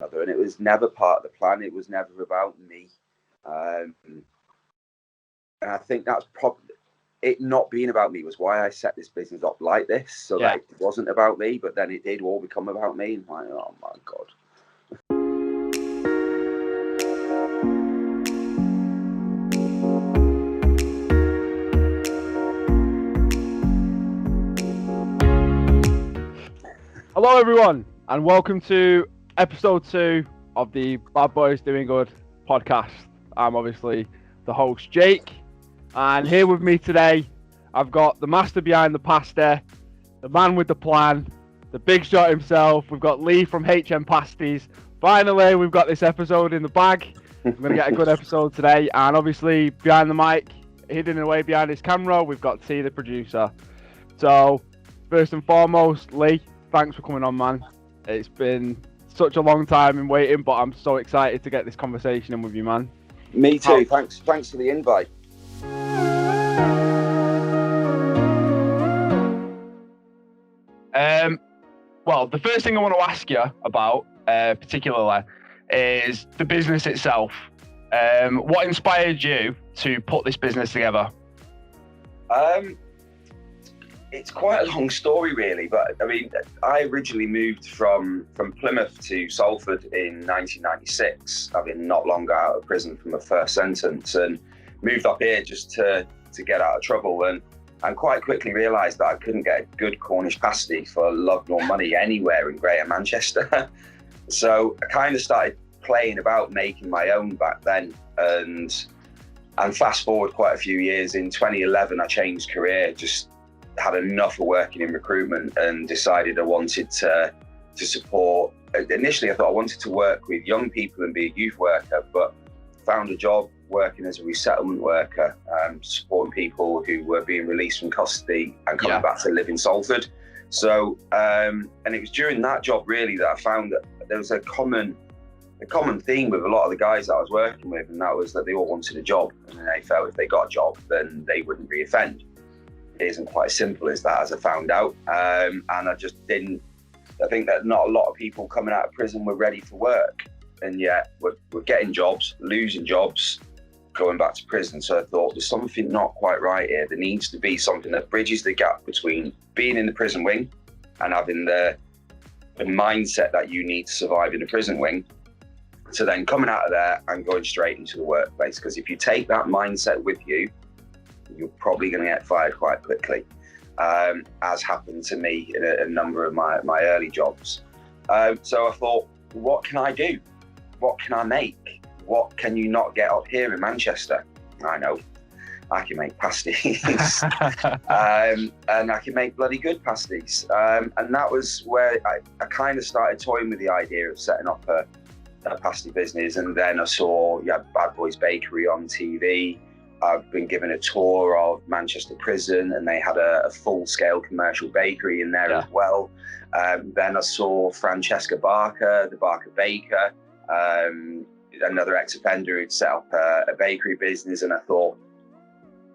and it was never part of the plan. It was never about me. And I think that's probably it not being about me was why I set this business up like this, so that it wasn't about me, but then it did all become about me. And I'm like, oh my God. Hello everyone, and welcome to episode 2 of the Bad Boys Doing Good podcast. I'm obviously the host, Jake, and here with me today, I've got the master behind the pasta, the man with the plan, the big shot himself. We've got Lee from HM Pasties. Finally, we've got this episode in the bag. We're going to get a good episode today, and obviously behind the mic, hidden away behind his camera, we've got T, the producer. So, first and foremost, Lee, thanks for coming on, man. It's been such a long time in waiting, but I'm so excited to get this conversation in with you, man. Me too. Thanks for the invite. Well, the first thing I want to ask you about, particularly, is the business itself. What inspired you to put this business together? It's quite a long story, really, but I mean, I originally moved from Plymouth to Salford in 1996, having not long got out of prison from my first sentence, and moved up here just to get out of trouble, and quite quickly realised that I couldn't get a good Cornish pasty for love nor money anywhere in Greater Manchester. So I kind of started playing about making my own back then, and fast forward quite a few years, in 2011 I changed career, just had enough of working in recruitment and decided I wanted to support. Initially I thought I wanted to work with young people and be a youth worker, but found a job working as a resettlement worker, supporting people who were being released from custody and coming back to live in Salford. So, and it was during that job really that I found that there was a common theme with a lot of the guys that I was working with, and that was that they all wanted a job, and they felt if they got a job then they wouldn't reoffend. It isn't quite as simple as that, as I found out, and I just didn't. I think that not a lot of people coming out of prison were ready for work, and yet we're getting jobs, losing jobs, going back to prison. So I thought there's something not quite right here. There needs to be something that bridges the gap between being in the prison wing and having the mindset that you need to survive in the prison wing, to then coming out of there and going straight into the workplace. Because if you take that mindset with you, you're probably going to get fired quite quickly, as happened to me in a number of my early jobs. So I thought, what can I do? What can I make? What can you not get up here in Manchester? I know, I can make pasties. And I can make bloody good pasties. And that was where I kind of started toying with the idea of setting up a pasty business. And then I saw Bad Boys Bakery on TV. I've been given a tour of Manchester Prison, and they had a full-scale commercial bakery in there as well. Then I saw Francesca Barker, the Barker Baker, another ex-offender who'd set up a bakery business, and I thought,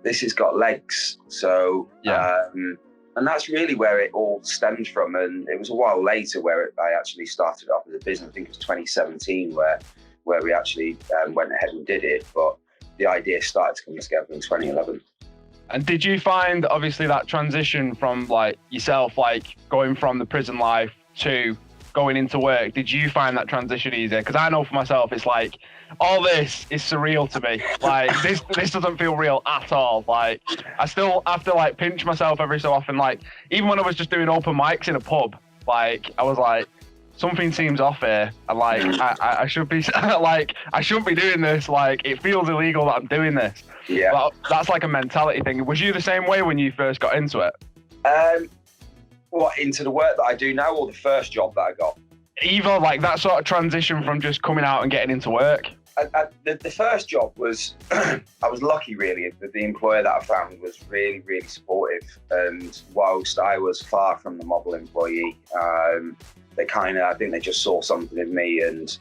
this has got legs. So, and that's really where it all stemmed from. And it was a while later where I actually started off as a business. I think it was 2017 where we actually went ahead and did it. But the idea started to come together in 2011. And did you find, obviously, that transition from like yourself, like going from the prison life to going into work, did you find that transition easier? Because I know for myself, it's like, all this is surreal to me. Like, this doesn't feel real at all. Like, I still have to like pinch myself every so often. Like, even when I was just doing open mics in a pub, like, I was like, something seems off here, and like I should be like, I shouldn't be doing this. Like, it feels illegal that I'm doing this. Yeah, but that's like a mentality thing. Was you the same way when you first got into it? What, into the work that I do now, or the first job that I got? Either, like that sort of transition from just coming out and getting into work. The first job was, I was lucky really. The employer that I found was really, really supportive, and whilst I was far from the model employee, they I think they just saw something in me and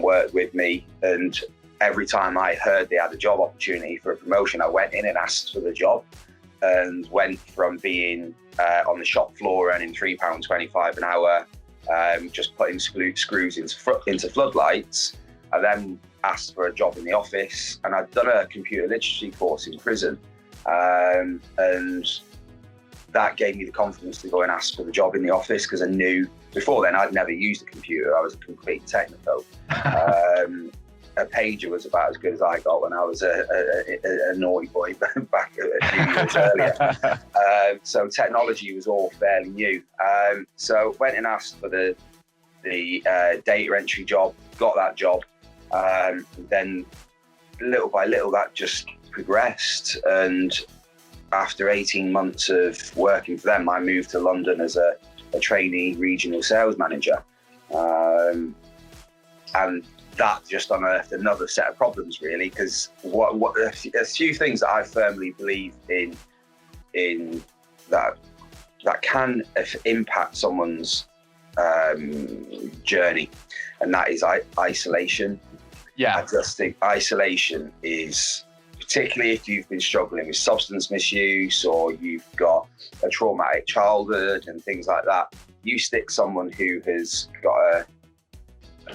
worked with me. And every time I heard they had a job opportunity for a promotion, I went in and asked for the job, and went from being on the shop floor earning £3.25 an hour just putting screws into floodlights. I then asked for a job in the office, and I'd done a computer literacy course in prison, and that gave me the confidence to go and ask for the job in the office, because I knew before then I'd never used a computer. I was a complete technophobe. A pager was about as good as I got when I was a naughty boy back a few years earlier. So technology was all fairly new. So went and asked for the data entry job, got that job. Then little by little that just progressed, and after 18 months of working for them, I moved to London as a trainee regional sales manager. And that just unearthed another set of problems, really, because a few things that I firmly believe in that can impact someone's journey, and that is isolation. Yeah. I just think isolation is, particularly if you've been struggling with substance misuse or you've got a traumatic childhood and things like that, you stick someone who has got a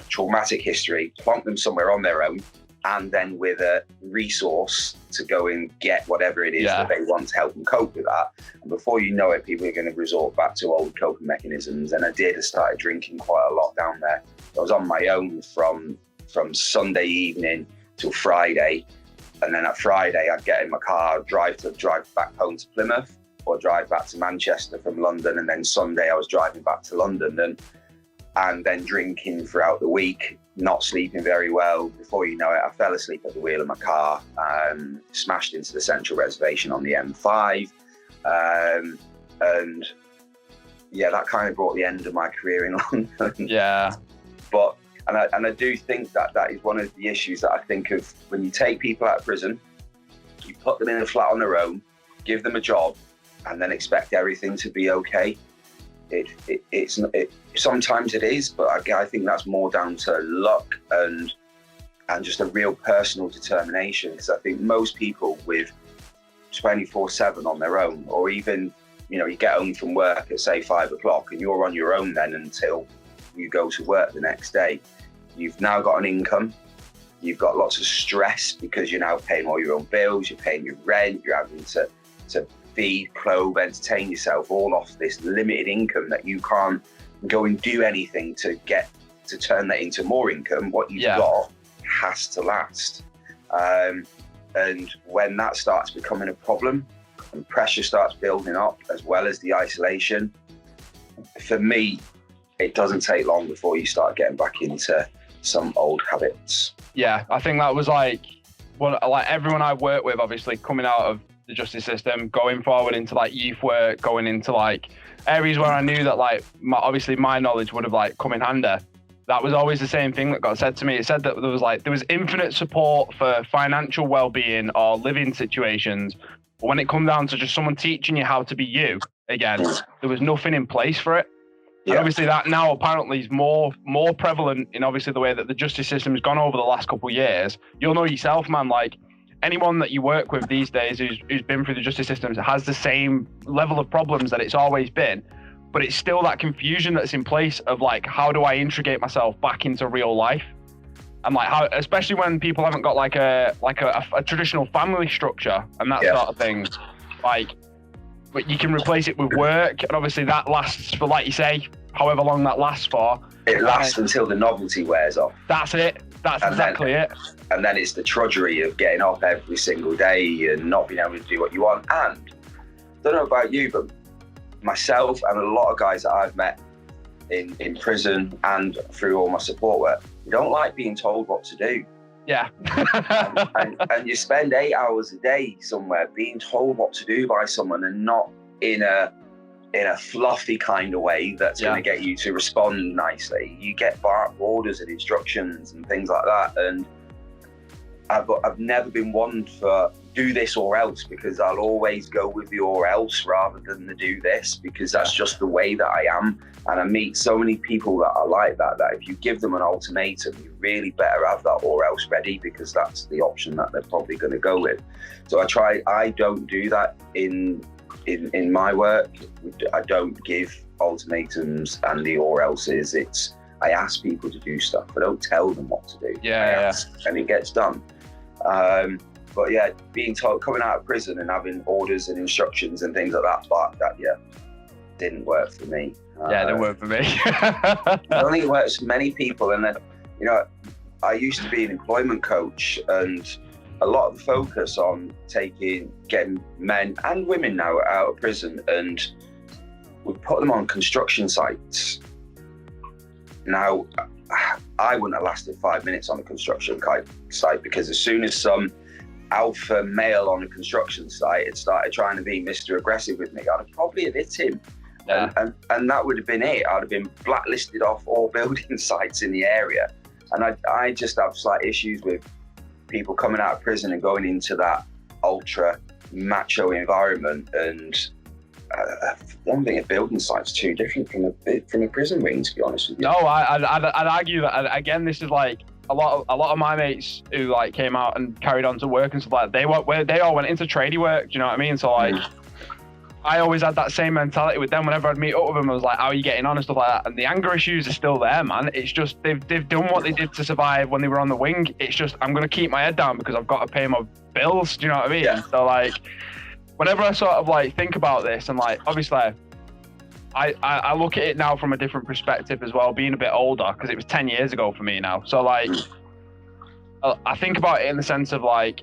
traumatic history, plonk them somewhere on their own, and then with a resource to go and get whatever it is that they want to help them cope with that. And before you know it, people are going to resort back to old coping mechanisms. And I started drinking quite a lot down there. I was on my own from Sunday evening till Friday. And then at Friday, I'd get in my car, drive back home to Plymouth, or drive back to Manchester from London. And then Sunday, I was driving back to London and then drinking throughout the week, not sleeping very well. Before you know it, I fell asleep at the wheel of my car, smashed into the Central Reservation on the M5. And yeah, that kind of brought the end of my career in London. Yeah. But And I do think that is one of the issues that I think of when you take people out of prison, you put them in a flat on their own, give them a job, and then expect everything to be okay. Sometimes it is, but I think that's more down to luck and just a real personal determination. Because I think most people with 24/7 on their own, or even, you get home from work at say 5 o'clock and you're on your own then until you go to work the next day. You've now got an income, you've got lots of stress because you're now paying all your own bills, you're paying your rent, you're having to feed, clothe, entertain yourself, all off this limited income that you can't go and do anything to turn that into more income. What you've got has to last. And when that starts becoming a problem and pressure starts building up, as well as the isolation, for me, it doesn't take long before you start getting back into some old habits. Yeah, I think that was like everyone I work with, obviously coming out of the justice system, going forward into like youth work, going into like areas where I knew that like my knowledge would have come in handy. That was always the same thing that got said to me. It said that there was infinite support for financial well-being or living situations, but when it come down to just someone teaching you how to be you again, there was nothing in place for it. Yeah. And obviously that now apparently is more prevalent in obviously the way that the justice system has gone over the last couple of years. You'll know yourself, man, like anyone that you work with these days who's been through the justice system has the same level of problems that it's always been, but it's still that confusion that's in place of like, how do I integrate myself back into real life? And like how, especially when people haven't got like a traditional family structure and that sort of thing, but you can replace it with work, and obviously that lasts for, like you say, however long that lasts for. It lasts until the novelty wears off. That's it. That's exactly it. And then it's the trudgery of getting up every single day and not being able to do what you want. And I don't know about you, but myself and a lot of guys that I've met in prison and through all my support work, we don't like being told what to do. Yeah. and you spend 8 hours a day somewhere being told what to do by someone, and not in a fluffy kind of way that's going to get you to respond nicely. You get bark orders and instructions and things like that. And I've never been one for do this or else, because I'll always go with the or else rather than the do this, because that's just the way that I am. And I meet so many people that are like that if you give them an ultimatum, you really better have that or else ready, because that's the option that they're probably going to go with. So I don't do that in in my work, I don't give ultimatums and the or else's. It's I ask people to do stuff. I don't tell them what to do. And it gets done. But yeah, being told, coming out of prison and having orders and instructions and things like that didn't work for me. It didn't work for me. I don't think it works for many people. And then, I used to be an employment coach, and a lot of the focus on getting men and women now out of prison, and we put them on construction sites. Now, I wouldn't have lasted 5 minutes on a construction site, because as soon as some alpha male on a construction site had started trying to be Mr. Aggressive with me, I'd have probably hit him. Yeah. And that would have been it. I'd have been blacklisted off all building sites in the area. And I just have slight issues with people coming out of prison and going into that ultra macho environment. And I don't think a building site's too different from a prison ring, to be honest with you. No, I'd argue that. And again, this is like a lot of my mates who like came out and carried on to work and stuff like that. They all went into tradie work. Do you know what I mean? So like, I always had that same mentality with them. Whenever I'd meet up with them, I was like, "How are you getting on?" and stuff like that. And the anger issues are still there, man. It's just they've done what they did to survive when they were on the wing. It's just I'm gonna keep my head down because I've got to pay my bills. Do you know what I mean? Yeah. So like, whenever I sort of like think about this, and like obviously, I look at it now from a different perspective as well, being a bit older, because it was 10 years ago for me now. So like, I think about it in the sense of like,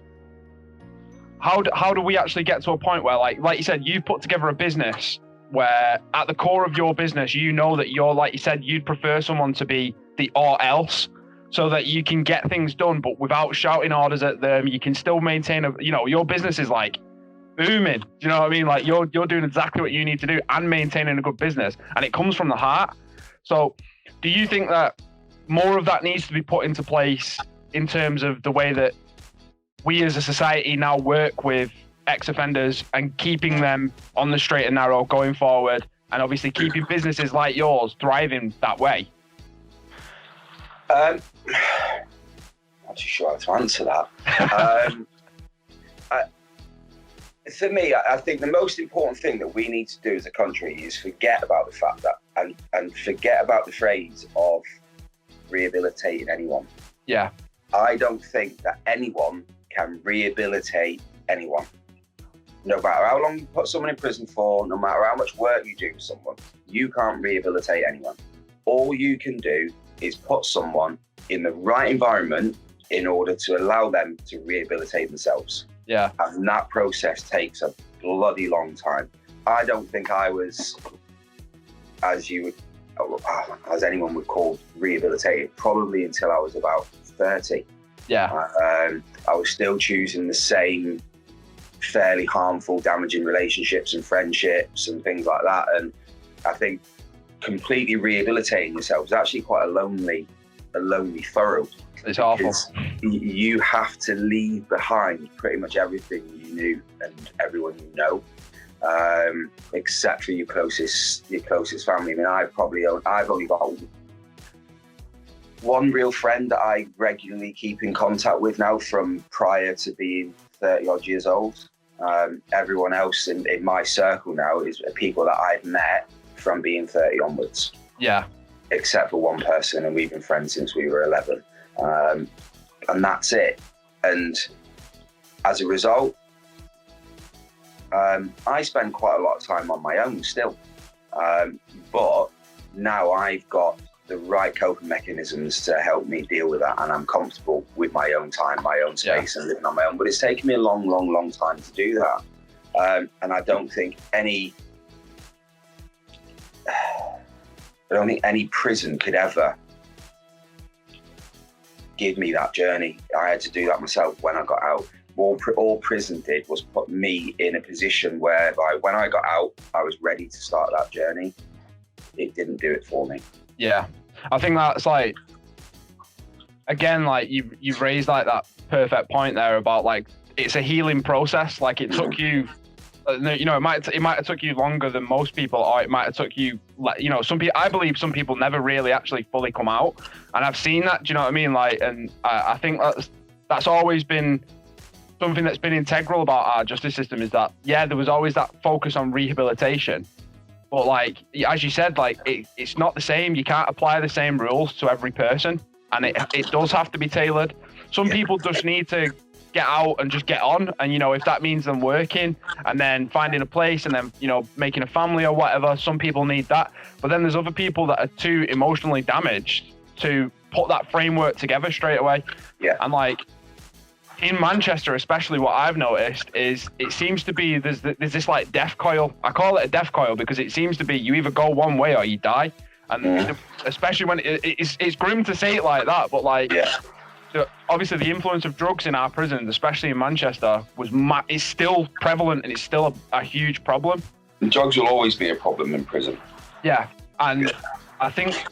how do we actually get to a point where like you said, you put together a business where at the core of your business, you know that you're, like you said, you'd prefer someone to be the or else, so that you can get things done, but without shouting orders at them. You can still maintain your business is like booming. Do you know what I mean? Like you're doing exactly what you need to do and maintaining a good business, and it comes from the heart. So do you think that more of that needs to be put into place in terms of the way that we as a society now work with ex-offenders and keeping them on the straight and narrow going forward, and obviously keeping businesses like yours thriving that way? I'm not too sure how to answer that. For me, I think the most important thing that we need to do as a country is forget about the fact that and forget about the phrase of rehabilitating anyone. Yeah. I don't think that anyone can rehabilitate anyone. No matter how long you put someone in prison for, no matter how much work you do for someone, you can't rehabilitate anyone. All you can do is put someone in the right environment in order to allow them to rehabilitate themselves. Yeah. And that process takes a bloody long time. I don't think I was, as anyone would call rehabilitated, probably until I was about 30. Yeah. I was still choosing the same fairly harmful, damaging relationships and friendships and things like that. And I think completely rehabilitating yourself is actually quite a lonely furrow. It's awful. You have to leave behind pretty much everything you knew and everyone you know, except for your closest family. I mean, I've only got one real friend that I regularly keep in contact with now from prior to being 30 odd years old. Everyone else in my circle now is people that I've met from being 30 onwards. Yeah. Except for one person, and we've been friends since we were 11. And that's it. And as a result, I spend quite a lot of time on my own still. But now I've got the right coping mechanisms to help me deal with that, and I'm comfortable with my own time, my own space, and living on my own. But it's taken me a long, long, long time to do that. And I don't think any prison could ever give me that journey. I had to do that myself when I got out. All prison did was put me in a position where when I got out, I was ready to start that journey. It didn't do it for me. Yeah, I think that's like, again, like you've raised like that perfect point there about like it's a healing process. Like it took you, it might have took you longer than most people, or it might have took you, I believe some people never really actually fully come out, and I've seen that. Do you know what I mean? Like, and I think that's always been something that's been integral about our justice system is that, yeah, there was always that focus on rehabilitation. But like, as you said, like it's not the same. You can't apply the same rules to every person. And it does have to be tailored. Some people just need to get out and just get on. And, you know, if that means them working and then finding a place and then, you know, making a family or whatever, some people need that. But then there's other people that are too emotionally damaged to put that framework together straight away. Yeah. And like in Manchester, especially, what I've noticed is it seems to be there's this like death coil. I call it a death coil because it seems to be you either go one way or you die. And especially when it's grim to say it like that, but like, obviously the influence of drugs in our prisons, especially in Manchester, is still prevalent and it's still a huge problem. And drugs will always be a problem in prison. Yeah, and I think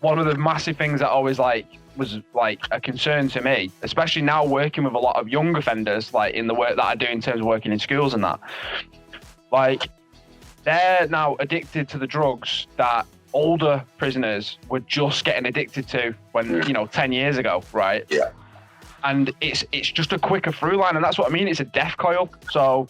one of the massive things that always was a concern to me, especially now working with a lot of young offenders, like in the work that I do in terms of working in schools and that, like they're now addicted to the drugs that older prisoners were just getting addicted to when, you know, 10 years ago, right? Yeah. And it's just a quicker through line, and that's what I mean. It's a death coil. So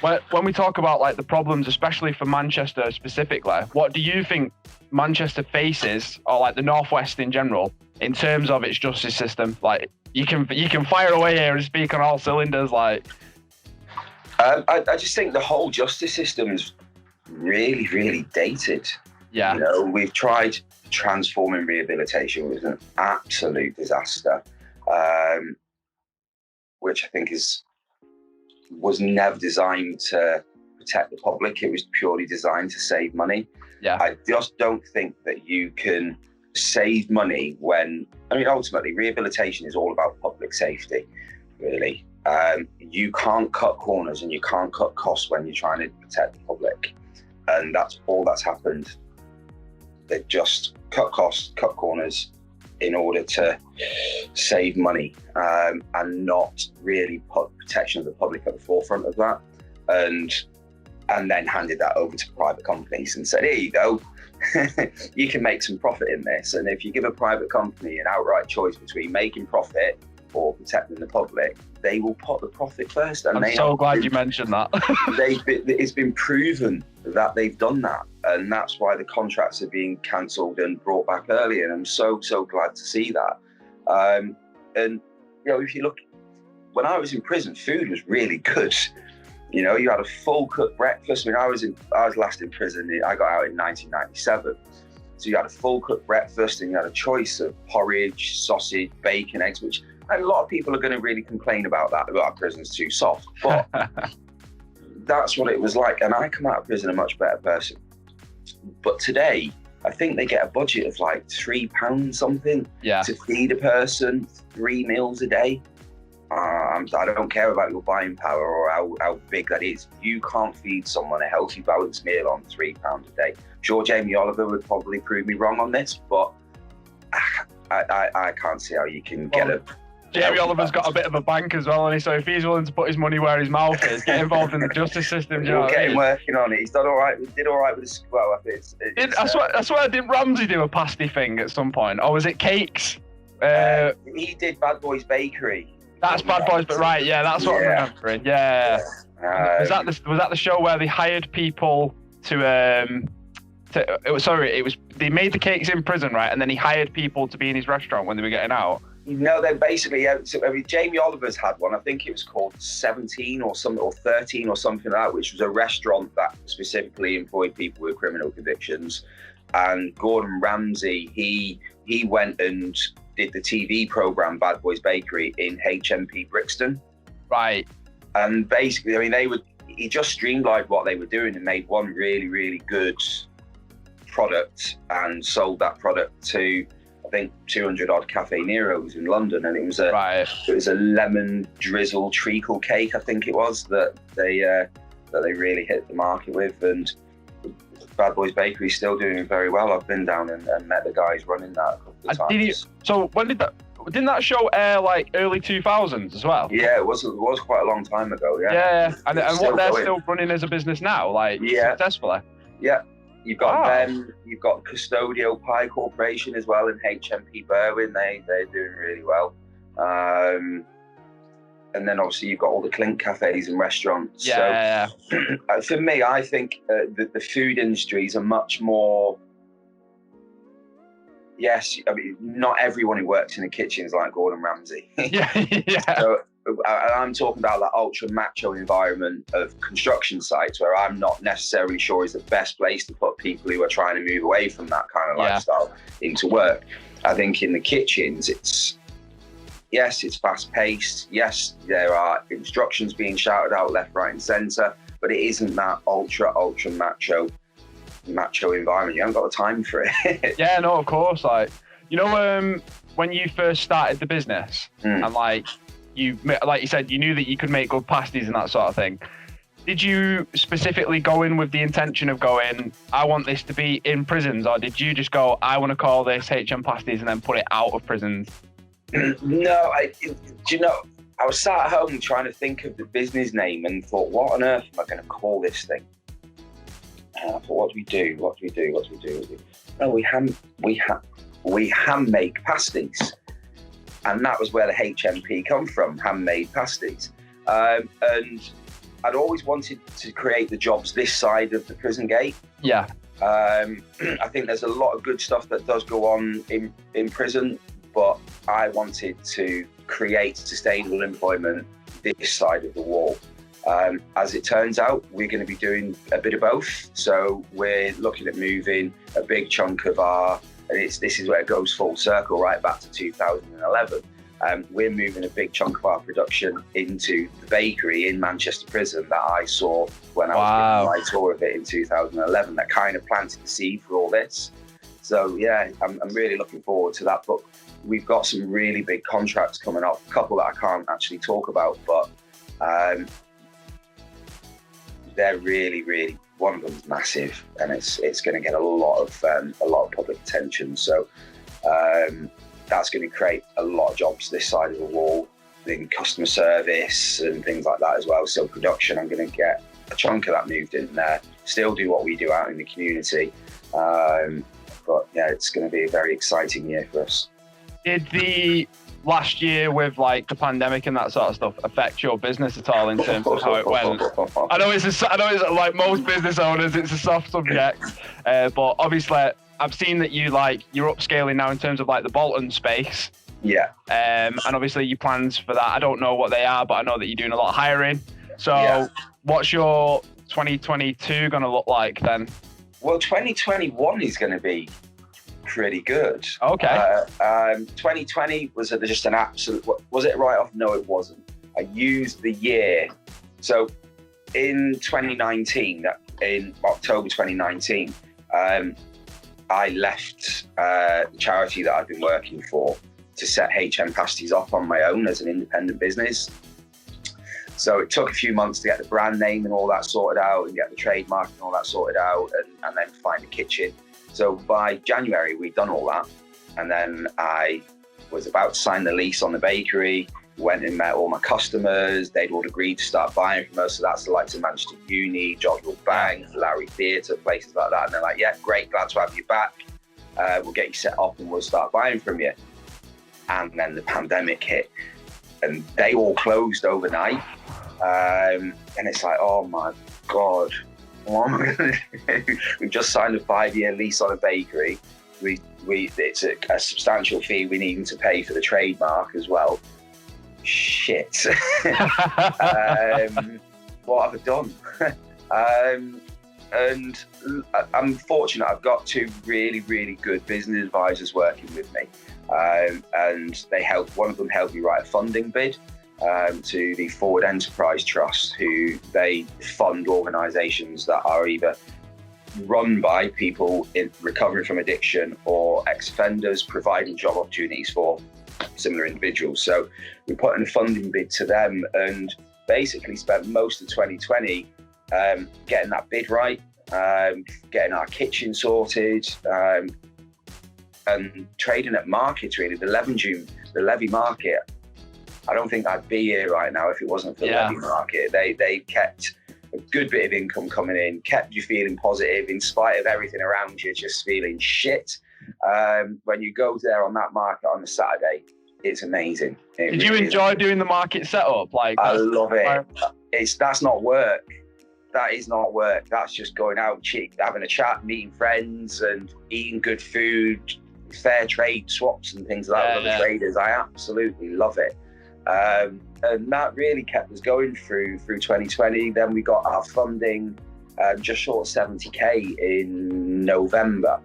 when we talk about like the problems, especially for Manchester specifically, what do you think Manchester faces, or like the Northwest in general, in terms of its justice system? Like you can fire away here and speak on all cylinders. Like, I just think the whole justice system is really, really dated. Yeah. You know, we've tried transforming rehabilitation. It was an absolute disaster, which I think was never designed to protect the public. It was purely designed to save money. Yeah. I just don't think that you can save money when, I mean, ultimately rehabilitation is all about public safety, really. You can't cut corners and you can't cut costs when you're trying to protect the public. And that's all that's happened. They've just cut costs, cut corners in order to save money, and not really put protection of the public at the forefront of that. And then handed that over to private companies and said, here you go, you can make some profit in this. And if you give a private company an outright choice between making profit or protecting the public, they will put the profit first. And I'm so glad you mentioned that. It's been proven that they've done that. And that's why the contracts are being cancelled and brought back early. And I'm so glad to see that. And, you know, if you look, when I was in prison, food was really good. You know, you had a full cooked breakfast. I mean, I was last in prison. I got out in 1997. So you had a full cooked breakfast and you had a choice of porridge, sausage, bacon, eggs, which a lot of people are going to really complain about that. Our prison's too soft. But that's what it was like. And I come out of prison a much better person. But today, I think they get a budget of like £3 something to feed a person 3 meals a day. I don't care about your buying power or how big that is. You can't feed someone a healthy, balanced meal on £3 a day. Sure, Jamie Oliver would probably prove me wrong on this, but I can't see how you can get a... Jamie Oliver's got a bit of a bank as well, and so if he's willing to put his money where his mouth is, get involved in the justice system. We'll get him working on it. He's done all right. He did all right with the well. I swear, did Ramsey do a pasty thing at some point, or was it cakes? He did Bad Boys Bakery. That's Bad Boys, but right, yeah, that's what I'm remembering. Yeah. Was that the show where they hired people to they made the cakes in prison, right? And then he hired people to be in his restaurant when they were getting out. No, they basically, Jamie Oliver's had one. I think it was called 17 or 13 or something like that, which was a restaurant that specifically employed people with criminal convictions. And Gordon Ramsay, he went and did the TV program Bad Boys Bakery in HMP Brixton. Right. And basically, I mean, he just streamlined what they were doing and made one really, really good product and sold that product to, I think, 200 odd Cafe Neros in London, and it was a lemon drizzle treacle cake, I think it was, that they really hit the market with. And Bad Boys Bakery is still doing very well. I've been down and met the guys running that a couple of times. So when didn't that show air like early 2000s as well? Yeah, it was quite a long time ago. Yeah, and what they're still running as a business now, like successfully. Yeah. You've got them, you've got Custodio Pie Corporation as well in HMP Berwyn. They're doing really well. and then obviously you've got all the Clink cafes and restaurants. Yeah. So for me, I think that the food industry is a much more. Yes, I mean, not everyone who works in the kitchen is like Gordon Ramsay. Yeah. So I'm talking about that ultra macho environment of construction sites where I'm not necessarily sure is the best place to put people who are trying to move away from that kind of lifestyle into work. I think in the kitchens, it's fast paced. Yes, there are instructions being shouted out left, right, and centre, but it isn't that ultra macho environment. You haven't got the time for it. Yeah, no, of course. Like, you know, when you first started the business, and like you said, you knew that you could make good pasties and that sort of thing. Did you specifically go in with the intention of going, I want this to be in prisons, or did you just go, I want to call this HM pasties and then put it out of prisons? No, I was sat at home trying to think of the business name and thought, what on earth am I going to call this thing? And I thought, what do we do? No, we hand make pasties. And that was where the HMP come from, handmade pasties. And I'd always wanted to create the jobs this side of the prison gate. Yeah. I think there's a lot of good stuff that does go on in prison, but I wanted to create sustainable employment this side of the wall. As it turns out, we're going to be doing a bit of both. So we're looking at moving a big chunk of this is where it goes full circle, right back to 2011. We're moving a big chunk of our production into the bakery in Manchester Prison that I saw when I was doing my tour of it in 2011. That kind of planted the seed for all this. So yeah, I'm really looking forward to that. But we've got some really big contracts coming up, a couple that I can't actually talk about, but they're really, one of them's massive, and it's going to get a lot of public attention. So that's going to create a lot of jobs this side of the wall, in customer service and things like that as well. So production, I'm going to get a chunk of that moved in there. Still do what we do out in the community, but yeah, it's going to be a very exciting year for us. Did the last year with like the pandemic and that sort of stuff affect your business at all in terms of how it went? I know it's like most business owners, it's a soft subject, but obviously I've seen that you're upscaling now in terms of like the Bolton space. Yeah. And obviously your plans for that, I don't know what they are, but I know that you're doing a lot of hiring. So what's your 2022 going to look like then? Well, 2021 is going to be pretty good. Okay. 2020 was just an absolute, was it a write-off? No, it wasn't. I used the year. So in 2019, in October 2019, I left the charity that I've been working for to set HM Pasties up on my own as an independent business. So it took a few months to get the brand name and all that sorted out, and get the trademark and all that sorted out, and then find a kitchen. So by January, we'd done all that. And then I was about to sign the lease on the bakery, went and met all my customers. They'd all agreed to start buying from us. So that's the likes of Manchester Uni, Jodrell Bank, Larry Theatre, places like that. And they're like, yeah, great, glad to have you back. We'll get you set up and we'll start buying from you. And then the pandemic hit and they all closed overnight. And it's like, oh my God. What am I going to do? We've just signed a 5-year lease on a bakery. It's a substantial fee we need to pay for the trademark as well. Shit. What have I done? And I'm fortunate. I've got two really, really good business advisors working with me, and they helped. One of them helped me write a funding bid to the Forward Enterprise Trust, who they fund organisations that are either run by people recovering from addiction or ex-offenders, providing job opportunities for similar individuals. So we put in a funding bid to them and basically spent most of 2020 getting that bid right, getting our kitchen sorted, and trading at markets, really. The Levy market, I don't think I'd be here right now if it wasn't for the Levy market. They kept a good bit of income coming in, kept you feeling positive in spite of everything around you just feeling shit. When you go there on that market on a Saturday, it's amazing. Did you enjoy doing the market setup? Like, I love it. That's not work. That is not work. That's just going out, having a chat, meeting friends, and eating good food, fair trade swaps and things like that with other traders. I absolutely love it. And that really kept us going through 2020. Then we got our funding, just short of 70k in November,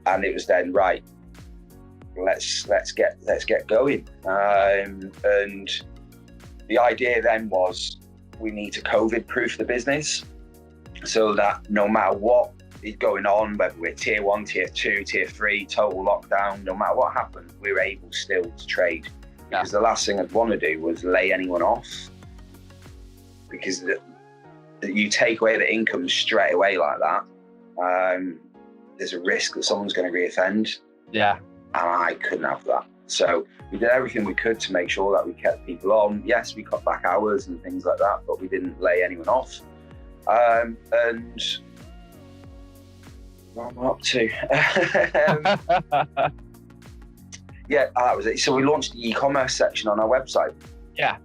and it was then right. Let's get going. And the idea then was we need to COVID-proof the business so that no matter what is going on, whether we're tier 1, tier 2, tier 3, total lockdown, no matter what happened, we're able still to trade. Because the last thing I'd want to do was lay anyone off, because you take away the income straight away like that, there's a risk that someone's going to reoffend. Yeah. And I couldn't have that. So we did everything we could to make sure that we kept people on. Yes, we cut back hours and things like that, but we didn't lay anyone off. And what am I up to? Yeah, that was it. So we launched the e-commerce section on our website. Yeah.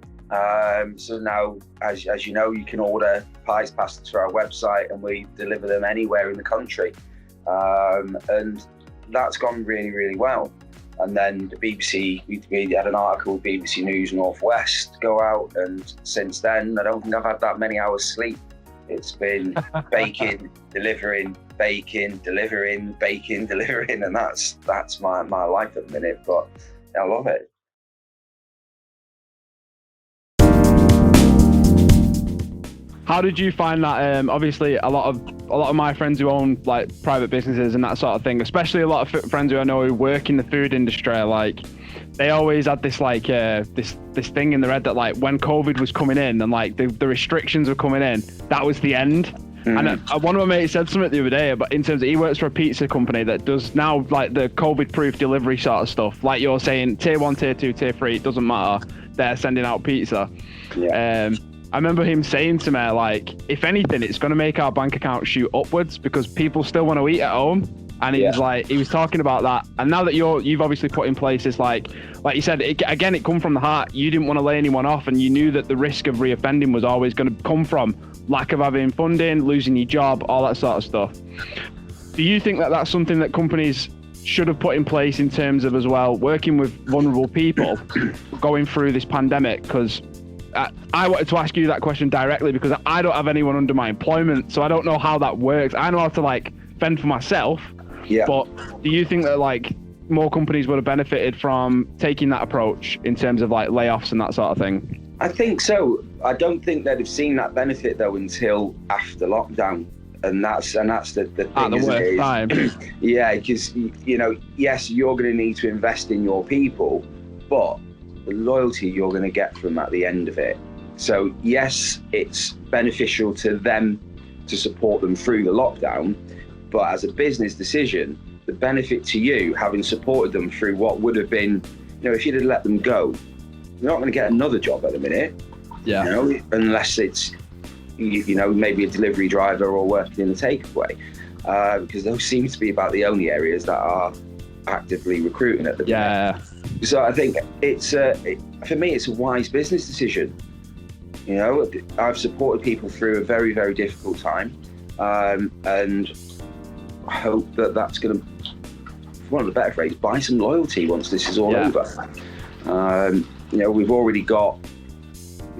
So now, as you know, you can order pies pastas through our website, and we deliver them anywhere in the country. And that's gone really, really well. And then the BBC, we had an article with BBC News Northwest go out, and since then, I don't think I've had that many hours sleep. It's been baking, delivering, baking, delivering, baking, delivering, and that's my life at the minute. But I love it. How did you find that? Obviously, a lot of my friends who own like private businesses and that sort of thing, especially a lot of friends who I know who work in the food industry, like they always had this like this thing in their head that like when COVID was coming in and like the restrictions were coming in, that was the end. Mm. And one of my mates said something the other day, but in terms of he works for a pizza company that does now like the COVID-proof delivery sort of stuff. Like you're saying, tier 1, tier 2, tier 3, it doesn't matter. They're sending out pizza. Yeah. I remember him saying to me, like, if anything, it's going to make our bank account shoot upwards because people still want to eat at home. And he was talking about that. And now that you've obviously put in place this, like you said, it come from the heart. You didn't want to lay anyone off, and you knew that the risk of reoffending was always going to come from lack of having funding, losing your job, all that sort of stuff. Do you think that that's something that companies should have put in place in terms of as well working with vulnerable people going through this pandemic? Because I wanted to ask you that question directly because I don't have anyone under my employment, so I don't know how that works. I know how to like fend for myself, but do you think that like more companies would have benefited from taking that approach in terms of like layoffs and that sort of thing? I think so. I don't think they'd have seen that benefit though until after lockdown, and that's the thing. At the worst time. Yeah, because you know, yes, you're going to need to invest in your people, but the loyalty you're going to get from at the end of it. So yes, it's beneficial to them to support them through the lockdown, but as a business decision, the benefit to you having supported them through what would have been, you know, if you'd have let them go, you're not going to get another job at the minute. Yeah. You know, unless it's, you know, maybe a delivery driver or working in a takeaway, because those seem to be about the only areas that are actively recruiting at the minute. Yeah. So I think it's for me, it's a wise business decision. You know, I've supported people through a very, very difficult time, and I hope that that's going to, for want of a better phrase, buy some loyalty once this is all over. You know, we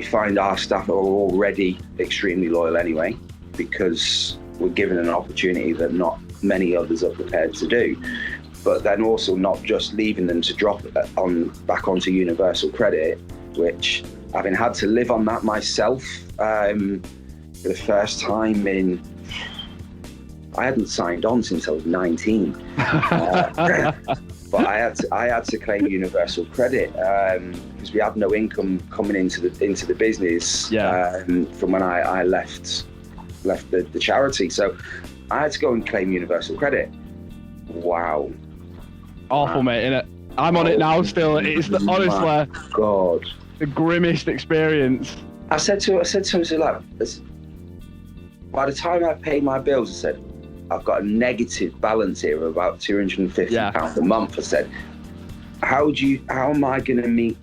find our staff are already extremely loyal anyway, because we're given an opportunity that not many others are prepared to do. But then also not just leaving them to drop back onto universal credit, which having had to live on that myself for the first time I hadn't signed on since I was 19. But I had to claim universal credit because we had no income coming into the business from when I left the charity. So I had to go and claim universal credit. Wow. Awful, mate, innit? I'm on it now still. It's honestly God, the grimmest experience. I said to him, I said, like, by the time I paid my bills, I said, I've got a negative balance here of about £250 a month. I said, how am I going to meet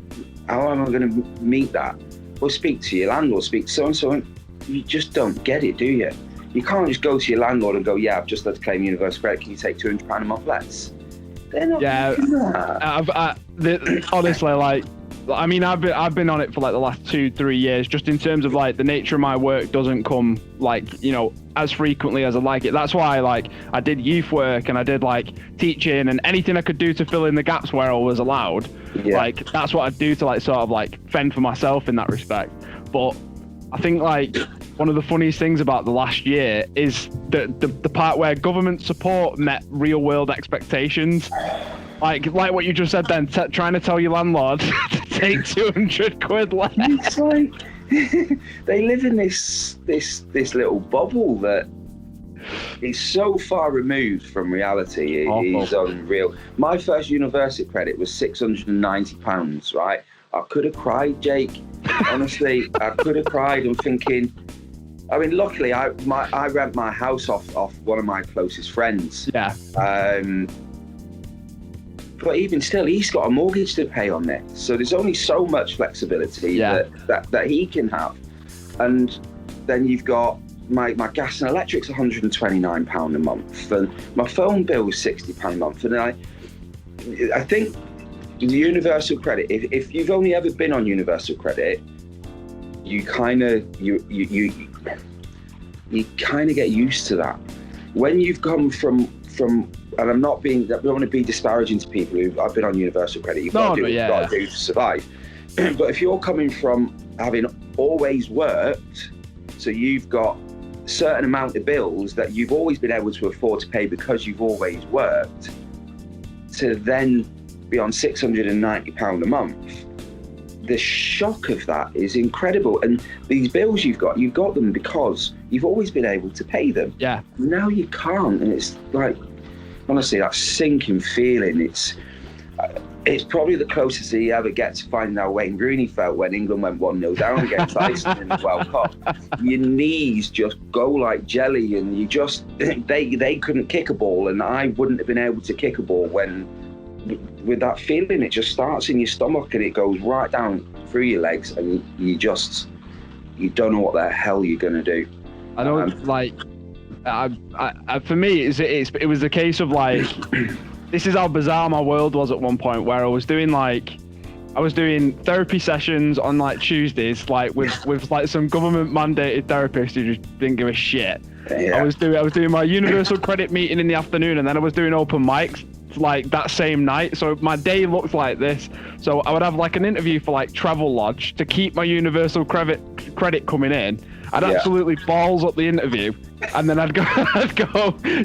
that? Well, speak to your landlord, speak to so-and-so, and you just don't get it, do you? You can't just go to your landlord and go, yeah, I've just had to claim universal credit, can you take £200 a month less? They're not doing that. Honestly, like, I mean, I've been on it for like the last 2-3 years, just in terms of like the nature of my work doesn't come like, you know, as frequently as I like it. That's why like I did youth work and I did like teaching and anything I could do to fill in the gaps where I was allowed. Yeah. Like that's what I'd do to like sort of like fend for myself in that respect. But I think like one of the funniest things about the last year is the part where government support met real world expectations. Like what you just said then, trying to tell your landlord to take 200 quid less. It's like they live in this little bubble that is so far removed from reality. It is unreal. My first university credit was £690, right? I could have cried, Jake. Honestly, I could have cried. I'm thinking, I mean, luckily I rent my house off one of my closest friends. Yeah. But even still, he's got a mortgage to pay on this. So there's only so much flexibility that he can have. And then you've got my gas and electric's £129 a month. And my phone bill is £60 a month. And I think the universal credit, if you've only ever been on universal credit, you kind of get used to that. When you've come from and I don't want to be disparaging to people who have been on universal credit. You've got to do to survive. But if you're coming from having always worked, so you've got a certain amount of bills that you've always been able to afford to pay because you've always worked, to then be on £690 a month, the shock of that is incredible. And these bills you've got them because you've always been able to pay them. Yeah. Now you can't, and it's like, honestly, that sinking feeling, it's probably the closest he ever gets to finding out Wayne Rooney felt when England went 1-0 down against Iceland in the World Cup. Your knees just go like jelly, and you just, they couldn't kick a ball, and I wouldn't have been able to kick a ball with that feeling. It just starts in your stomach and it goes right down through your legs, and you don't know what the hell you're going to do. I know, for me, it was a case of like, this is how bizarre my world was at one point, where I was doing therapy sessions on like Tuesdays, like with like some government mandated therapist who just didn't give a shit. Yeah. I was doing my universal credit meeting in the afternoon, and then I was doing open mics like that same night. So my day looked like this. So I would have like an interview for like Travel Lodge to keep my universal credit coming in. I'd absolutely balls up the interview, and then I'd go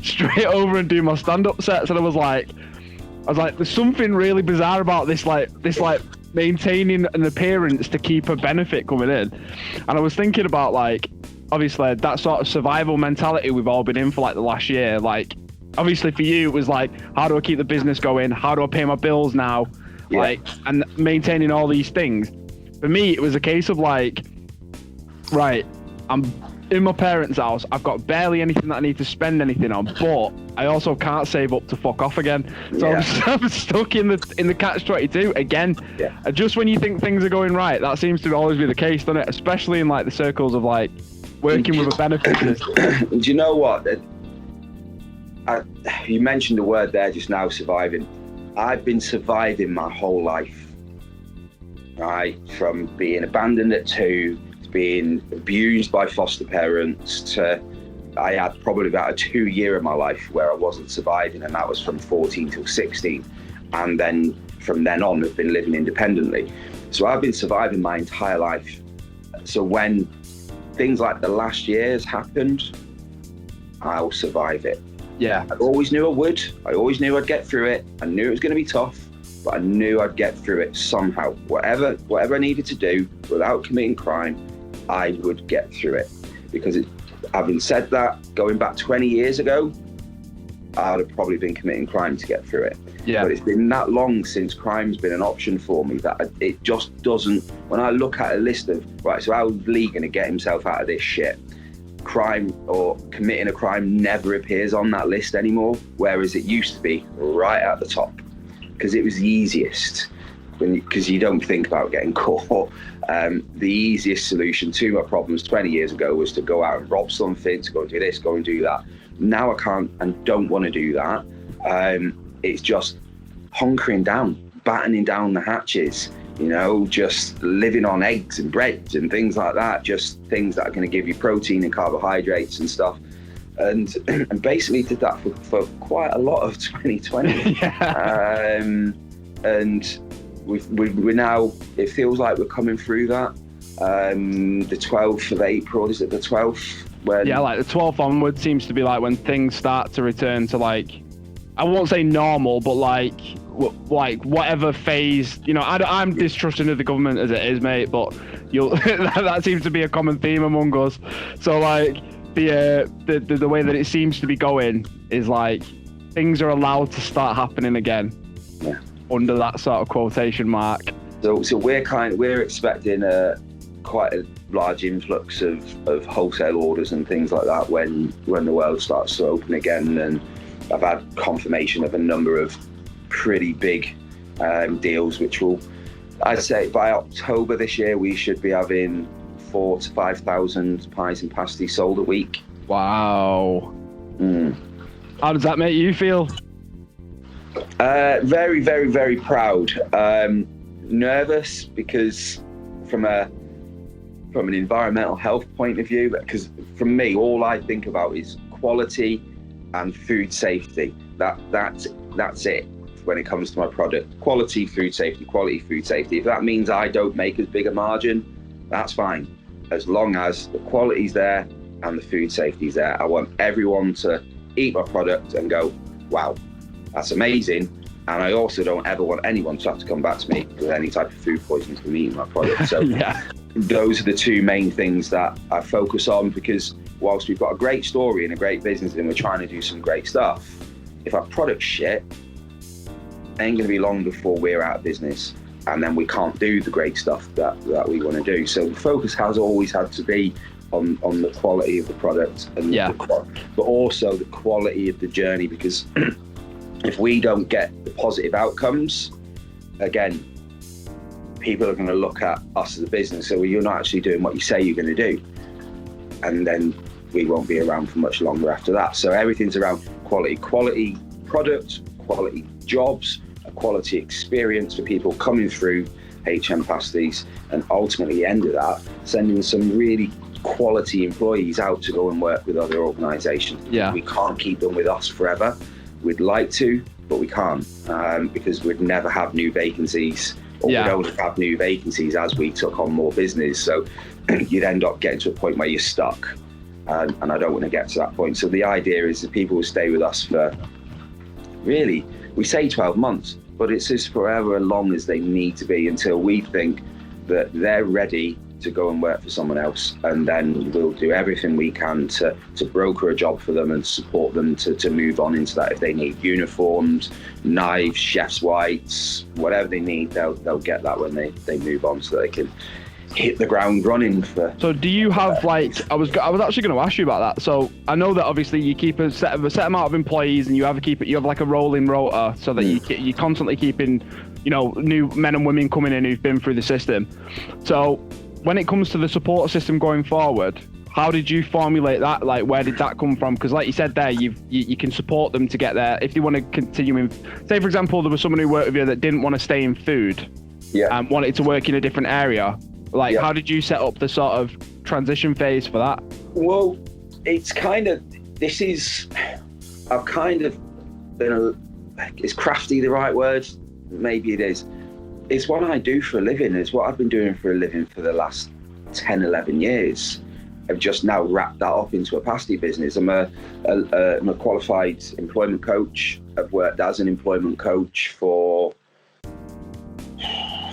straight over and do my stand-up sets. And I was like, there's something really bizarre about this maintaining an appearance to keep a benefit coming in. And I was thinking about like, obviously that sort of survival mentality we've all been in for like the last year. Like, obviously for you, it was like, how do I keep the business going? How do I pay my bills now? Yeah. Like, and maintaining all these things. For me, it was a case of like, right, I'm in my parents' house. I've got barely anything that I need to spend anything on, but I also can't save up to fuck off again. So I'm stuck in the catch-22 again. Yeah. Just when you think things are going right, that seems to always be the case, doesn't it? Especially in like the circles of like working with a benefit system. Do you know what? You mentioned the word there just now, surviving. I've been surviving my whole life, right? From being abandoned at 2, to being abused by foster parents, to I had probably about a 2-year of my life where I wasn't surviving, and that was from 14 till 16. And then from then on, I've been living independently. So I've been surviving my entire life. So when things like the last years happened, I'll survive it. Yeah. I always knew I would. I always knew I'd get through it. I knew it was going to be tough, but I knew I'd get through it somehow. Whatever I needed to do without committing crime, I would get through it. Because having said that, going back 20 years ago, I'd have probably been committing crime to get through it. Yeah. But it's been that long since crime's been an option for me that it just doesn't. When I look at a list of, right, so how's Lee going to get himself out of this shit? Crime or committing a crime never appears on that list anymore, whereas it used to be right at the top. because it was the easiest. Because you don't think about getting caught. The easiest solution to my problems 20 years ago was to go out and rob something, to go and do this, go and do that. Now I can't and don't want to do that. It's just hunkering down, battening down the hatches, just living on eggs and bread and things like that, just things that are going to give you protein and carbohydrates and stuff. And basically did that for quite a lot of 2020. Yeah. And we're now, it feels like we're coming through that. The 12th of April, is it the 12th? Yeah, like the 12th onward seems to be like when things start to return to, like, I won't say normal, but like whatever phase, I'm distrusting of the government as it is, mate, but that seems to be a common theme among us. So like the way that it seems to be going is like things are allowed to start happening again. Yeah. Under that sort of quotation mark. So we're expecting quite a large influx of wholesale orders and things like that when the world starts to open again. And I've had confirmation of a number of pretty big deals, which will, I'd say by October this year, we should be having 4,000 to 5,000 pies and pasties sold a week. Wow. How does that make you feel? Very, very, very proud. Nervous because from an environmental health point of view, because for me, all I think about is quality and food safety. That's it when it comes to my product. Quality, food safety, quality, food safety. If that means I don't make as big a margin, that's fine. As long as the quality's there and the food safety's there. I want everyone to eat my product and go, wow, that's amazing. And I also don't ever want anyone to have to come back to me with any type of food poisoning from eating my product. So yeah. Those are the two main things that I focus on, because whilst we've got a great story and a great business and we're trying to do some great stuff, if our product's shit, it ain't going to be long before we're out of business, and then we can't do the great stuff that we want to do. So the focus has always had to be on the quality of the product, and but also the quality of the journey, because if we don't get the positive outcomes, again, people are going to look at us as a business, so you're not actually doing what you say you're going to do, and then we won't be around for much longer after that. So everything's around quality product, quality jobs, a quality experience for people coming through HM Pasties, and ultimately the end of that, sending some really quality employees out to go and work with other organisations. Yeah. We can't keep them with us forever. We'd like to, but we can't, because we'd never have new vacancies, or we'd only have new vacancies as we took on more business. So you'd end up getting to a point where you're stuck, and I don't want to get to that point. So the idea is that people will stay with us for, really, we say 12 months, but it's just forever as long as they need to be, until we think that they're ready to go and work for someone else, and then we'll do everything we can to broker a job for them and support them to move on into that. If they need uniforms, knives, chef's whites, whatever they need, they'll get that when they move on, so they can hit the ground running for. So do you have like, I was actually going to ask you about that. So I know that obviously you keep a set amount of employees, and you have like a rolling rota, so that you're constantly keeping, new men and women coming in who've been through the system. So when it comes to the support system going forward, how did you formulate that? Like, where did that come from? Because like you said there, you can support them to get there if they want to continue in. Say, for example, there was someone who worked with you that didn't want to stay in food, and wanted to work in a different area. Like, how did you set up the sort of transition phase for that? Well, it's kind of, I've kind of been is crafty the right word? Maybe it is. It's what I do for a living. It's what I've been doing for a living for the last 10, 11 years. I've just now wrapped that up into a pasty business. I'm a qualified employment coach. I've worked as an employment coach for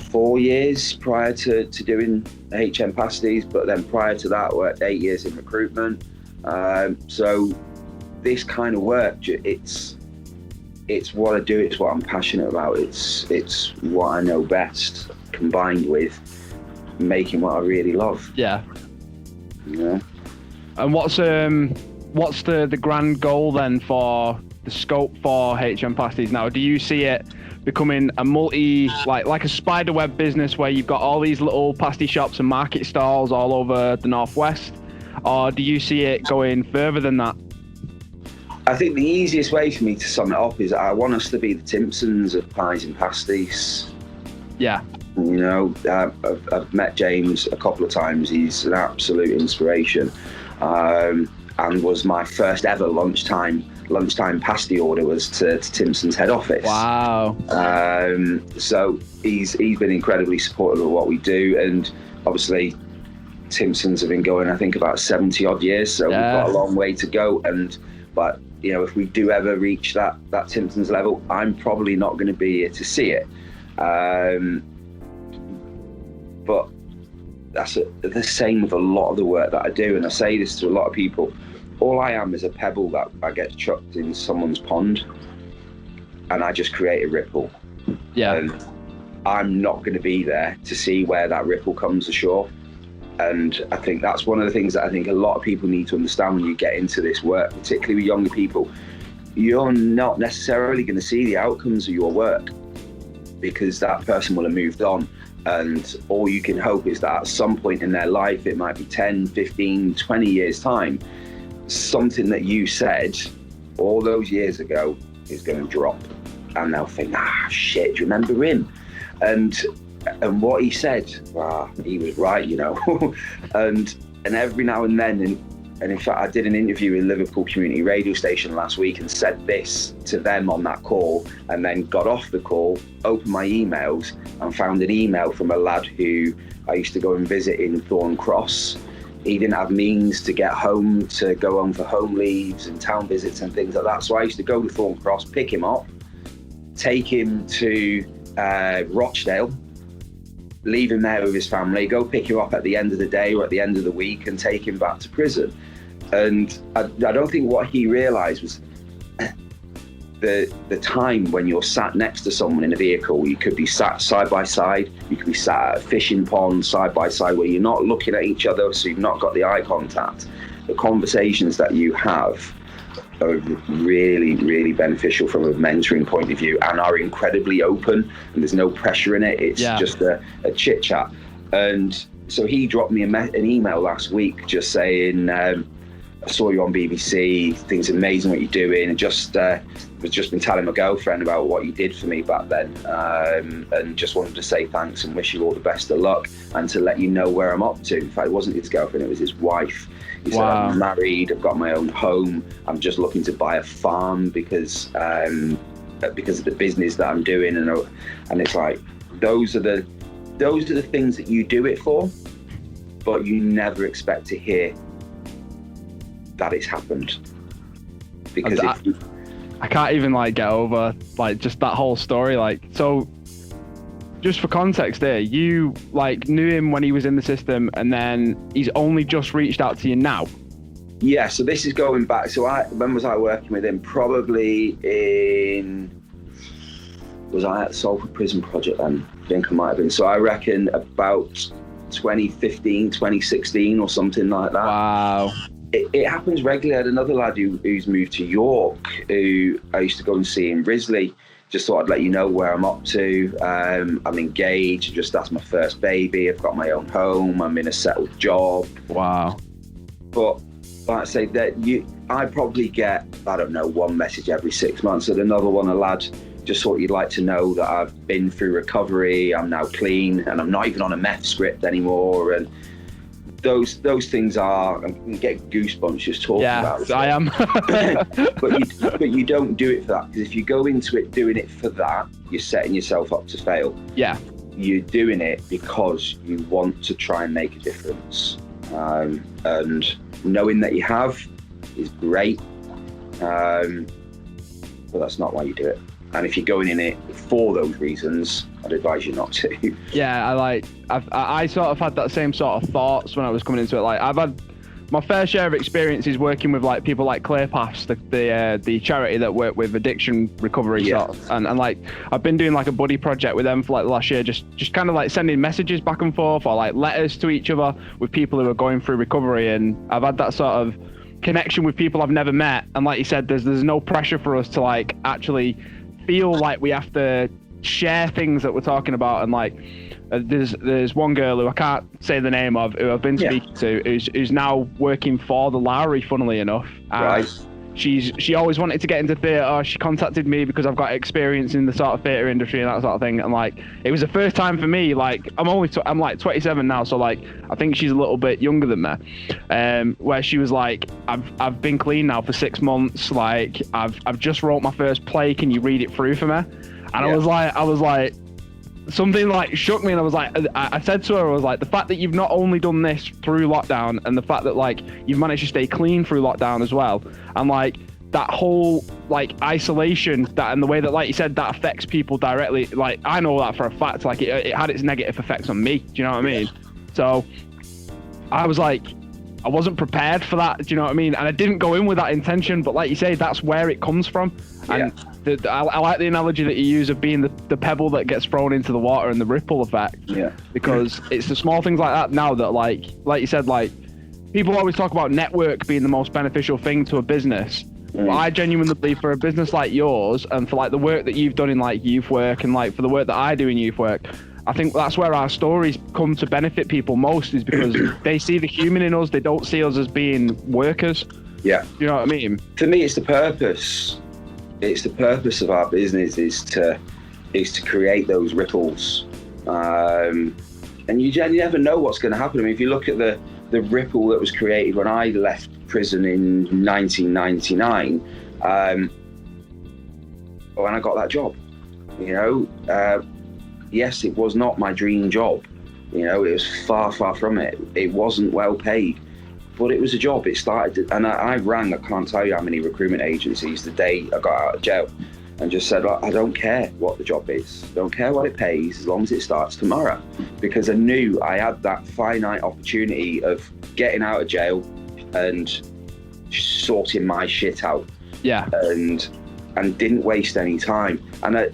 4 years prior to doing HM Pasties, but then prior to that, I worked 8 years in recruitment. So this kind of work, it's what I do, it's what I'm passionate about, it's what I know best, combined with making what I really love. Yeah. And what's the grand goal then for the scope for HM Pasties now? Do you see it becoming a like a spider web business where you've got all these little pasty shops and market stalls all over the Northwest? Or do you see it going further than that? I think the easiest way for me to sum it up is I want us to be the Timpsons of pies and pasties. Yeah. You know, I've met James a couple of times. He's an absolute inspiration, and was my first ever lunchtime pasty order was to Timpson's head office. Wow. So he's been incredibly supportive of what we do, and obviously Timpson's have been going, I think, about 70 odd years, so we've got a long way to go. But you know, if we do ever reach that Timpson's level, I'm probably not going to be here to see it. But that's the same with a lot of the work that I do, and I say this to a lot of people. All I am is a pebble that I get chucked in someone's pond, and I just create a ripple. Yeah. And I'm not going to be there to see where that ripple comes ashore. And I think that's one of the things that I think a lot of people need to understand when you get into this work, particularly with younger people. You're not necessarily going to see the outcomes of your work because that person will have moved on. And all you can hope is that at some point in their life, it might be 10, 15, 20 years time, something that you said all those years ago is going to drop. And they'll think, shit, do you remember him? And what he said, he was right, you know. and every now and then, and in fact, I did an interview with Liverpool Community Radio Station last week and said this to them on that call, and then got off the call, opened my emails, and found an email from a lad who I used to go and visit in Thorn Cross. He didn't have means to get home, to go home for home leaves and town visits and things like that. So I used to go to Thorn Cross, pick him up, take him to Rochdale, leave him there with his family, go pick him up at the end of the day or at the end of the week and take him back to prison. And I don't think what he realised was the time when you're sat next to someone in a vehicle. You could be sat side by side, you could be sat at a fishing pond side by side where you're not looking at each other, so you've not got the eye contact. The conversations that you have are really, really beneficial from a mentoring point of view and are incredibly open, and there's no pressure in it. It's just a chit chat. And so he dropped me an email last week just saying, I saw you on BBC, things amazing what you're doing, and just been telling my girlfriend about what you did for me back then, and just wanted to say thanks and wish you all the best of luck and to let you know where I'm up to. In fact, it wasn't his girlfriend, it was his wife. He said, I'm married, I've got my own home, I'm just looking to buy a farm because of the business that I'm doing, and it's like those are the things that you do it for, but you never expect to hear that it's happened. Because I can't even get over just that whole story. So just for context there, you knew him when he was in the system, and then he's only just reached out to you now. Yeah, so this is going back. So when was I working with him? Probably was I at the Salford Prison Project then? I think I might have been. So I reckon about 2015, 2016 or something like that. Wow. It happens regularly. I had another lad who's moved to York, who I used to go and see in Risley. Just thought I'd let you know where I'm up to. I'm engaged, just that's my first baby. I've got my own home. I'm in a settled job. Wow. But like I say, I probably get, I don't know, one message every 6 months. And another one, a lad just thought you'd like to know that I've been through recovery. I'm now clean and I'm not even on a meth script anymore. And those things are, I can get goosebumps just talking about it. Yeah, I am. but you don't do it for that, because if you go into it doing it for that, you're setting yourself up to fail. Yeah. You're doing it because you want to try and make a difference. And knowing that you have is great, but that's not why you do it. And if you're going in it for those reasons, I'd advise you not to. Yeah, I sort of had that same sort of thoughts when I was coming into it. I've had my fair share of experiences working with people like Clear Paths, the charity that work with addiction recovery sort of. And I've been doing a buddy project with them for the last year, just kind of sending messages back and forth or letters to each other with people who are going through recovery. And I've had that sort of connection with people I've never met. And like you said, there's no pressure for us to actually feel like we have to share things that we're talking about, and like there's one girl who I can't say the name of, who I've been speaking to, who's now working for the Lowry, funnily enough. Right. She always wanted to get into theatre. She contacted me because I've got experience in the sort of theatre industry and that sort of thing. And like, it was the first time for me. Like, I'm like 27 now, so like, I think she's a little bit younger than me. Where she was like, I've been clean now for 6 months. Like, I've just wrote my first play. Can you read it through for me? And I was like. Something like shook me, and I was like, I said to her, I was like, the fact that you've not only done this through lockdown, and the fact that like you've managed to stay clean through lockdown as well, and like that whole like isolation, that and the way that, like you said, that affects people directly. Like, I know that for a fact. Like, it had its negative effects on me. Do you know what I mean? So I was like, I wasn't prepared for that. Do you know what I mean? And I didn't go in with that intention, but like you say, that's where it comes from. And I like the analogy that you use of being the pebble that gets thrown into the water and the ripple effect. Yeah. Because it's the small things like that now that, like you said, like, people always talk about network being the most beneficial thing to a business. But I genuinely believe for a business like yours, and for like the work that you've done in like youth work, and like for the work that I do in youth work, I think that's where our stories come to benefit people most, is because they see the human in us. They don't see us as being workers. Yeah. You know what I mean? For me, it's the purpose. It's the purpose of our business is to create those ripples. And you never know what's going to happen. I mean, if you look at the ripple that was created when I left prison in 1999, when I got that job, you know, yes, it was not my dream job. You know, it was far, far from it. It wasn't well paid, but it was a job. It started, and I rang, I can't tell you how many recruitment agencies the day I got out of jail, and just said, I don't care what the job is. I don't care what it pays, as long as it starts tomorrow. Because I knew I had that finite opportunity of getting out of jail and sorting my shit out. Yeah. And didn't waste any time. And a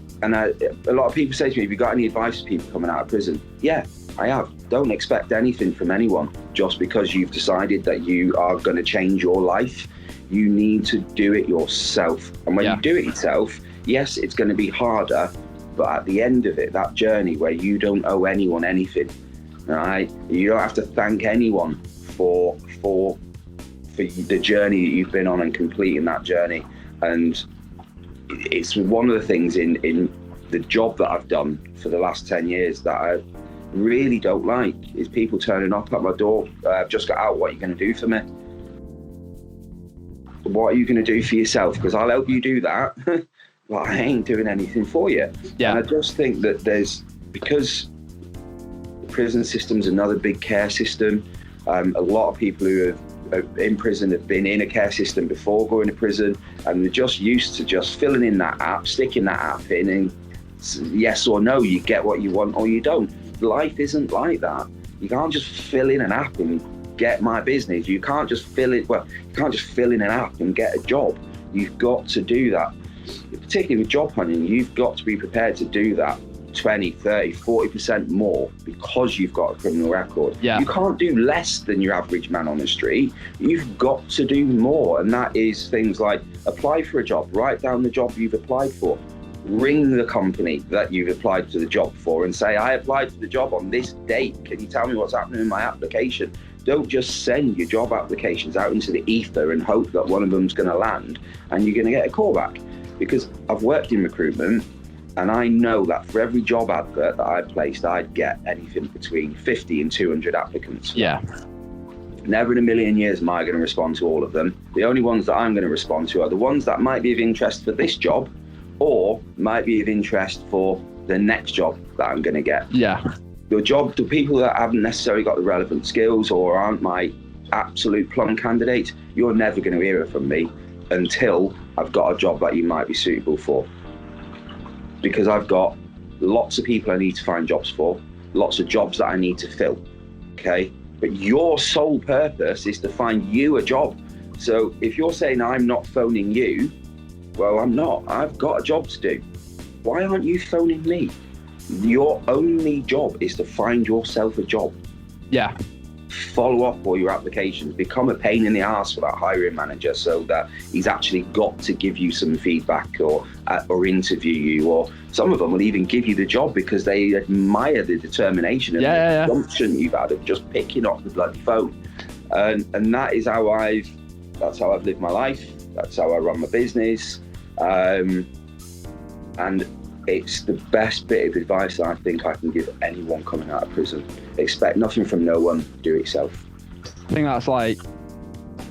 lot of people say to me, have you got any advice for people coming out of prison? Yeah, I have. Don't expect anything from anyone just because you've decided that you are going to change your life. You need to do it yourself. And when you do it yourself, yes, it's going to be harder, but at the end of it, that journey where you don't owe anyone anything, right? You don't have to thank anyone for the journey that you've been on and completing that journey. And it's one of the things in the job that I've done for the last 10 years that I really don't like, is people turning up at my door. I've just got out, what are you going to do for me? What are you going to do for yourself? Because I'll help you do that, but I ain't doing anything for you. Yeah. And I just think that because the prison system's another big care system, a lot of people who are in prison have been in a care system before going to prison, and they're just used to just filling in that app, sticking that app in, and yes or no, you get what you want or you don't. Life isn't like that. You can't just fill in an app and get my business. You can't just fill in an app and get a job. You've got to do that. Particularly with job hunting, you've got to be prepared to do that 20, 30, 40% more because you've got a criminal record. Yeah. You can't do less than your average man on the street. You've got to do more. And that is things like apply for a job, write down the job you've applied for, ring the company that you've applied to the job for and say, I applied for the job on this date. Can you tell me what's happening in my application? Don't just send your job applications out into the ether and hope that one of them's going to land and you're going to get a call back. Because I've worked in recruitment, and I know that for every job advert that I placed, I'd get anything between 50 and 200 applicants. Yeah. Never in a million years am I going to respond to all of them. The only ones that I'm going to respond to are the ones that might be of interest for this job or might be of interest for the next job that I'm going to get. Yeah. Your job, the people that haven't necessarily got the relevant skills or aren't my absolute plum candidates, you're never going to hear it from me until I've got a job that you might be suitable for. Because I've got lots of people I need to find jobs for, lots of jobs that I need to fill, okay? But your sole purpose is to find you a job. So if you're saying I'm not phoning you, well, I'm not. I've got a job to do. Why aren't you phoning me? Your only job is to find yourself a job. Yeah. Follow up all your applications, become a pain in the ass for that hiring manager so that he's actually got to give you some feedback or interview you or some of them will even give you the job because they admire the determination and the gumption you've had of just picking up the bloody phone. And that is how that's how I've lived my life. That's how I run my business. And it's the best bit of advice that I think I can give anyone coming out of prison. Expect nothing from no one, do it yourself. I think that's like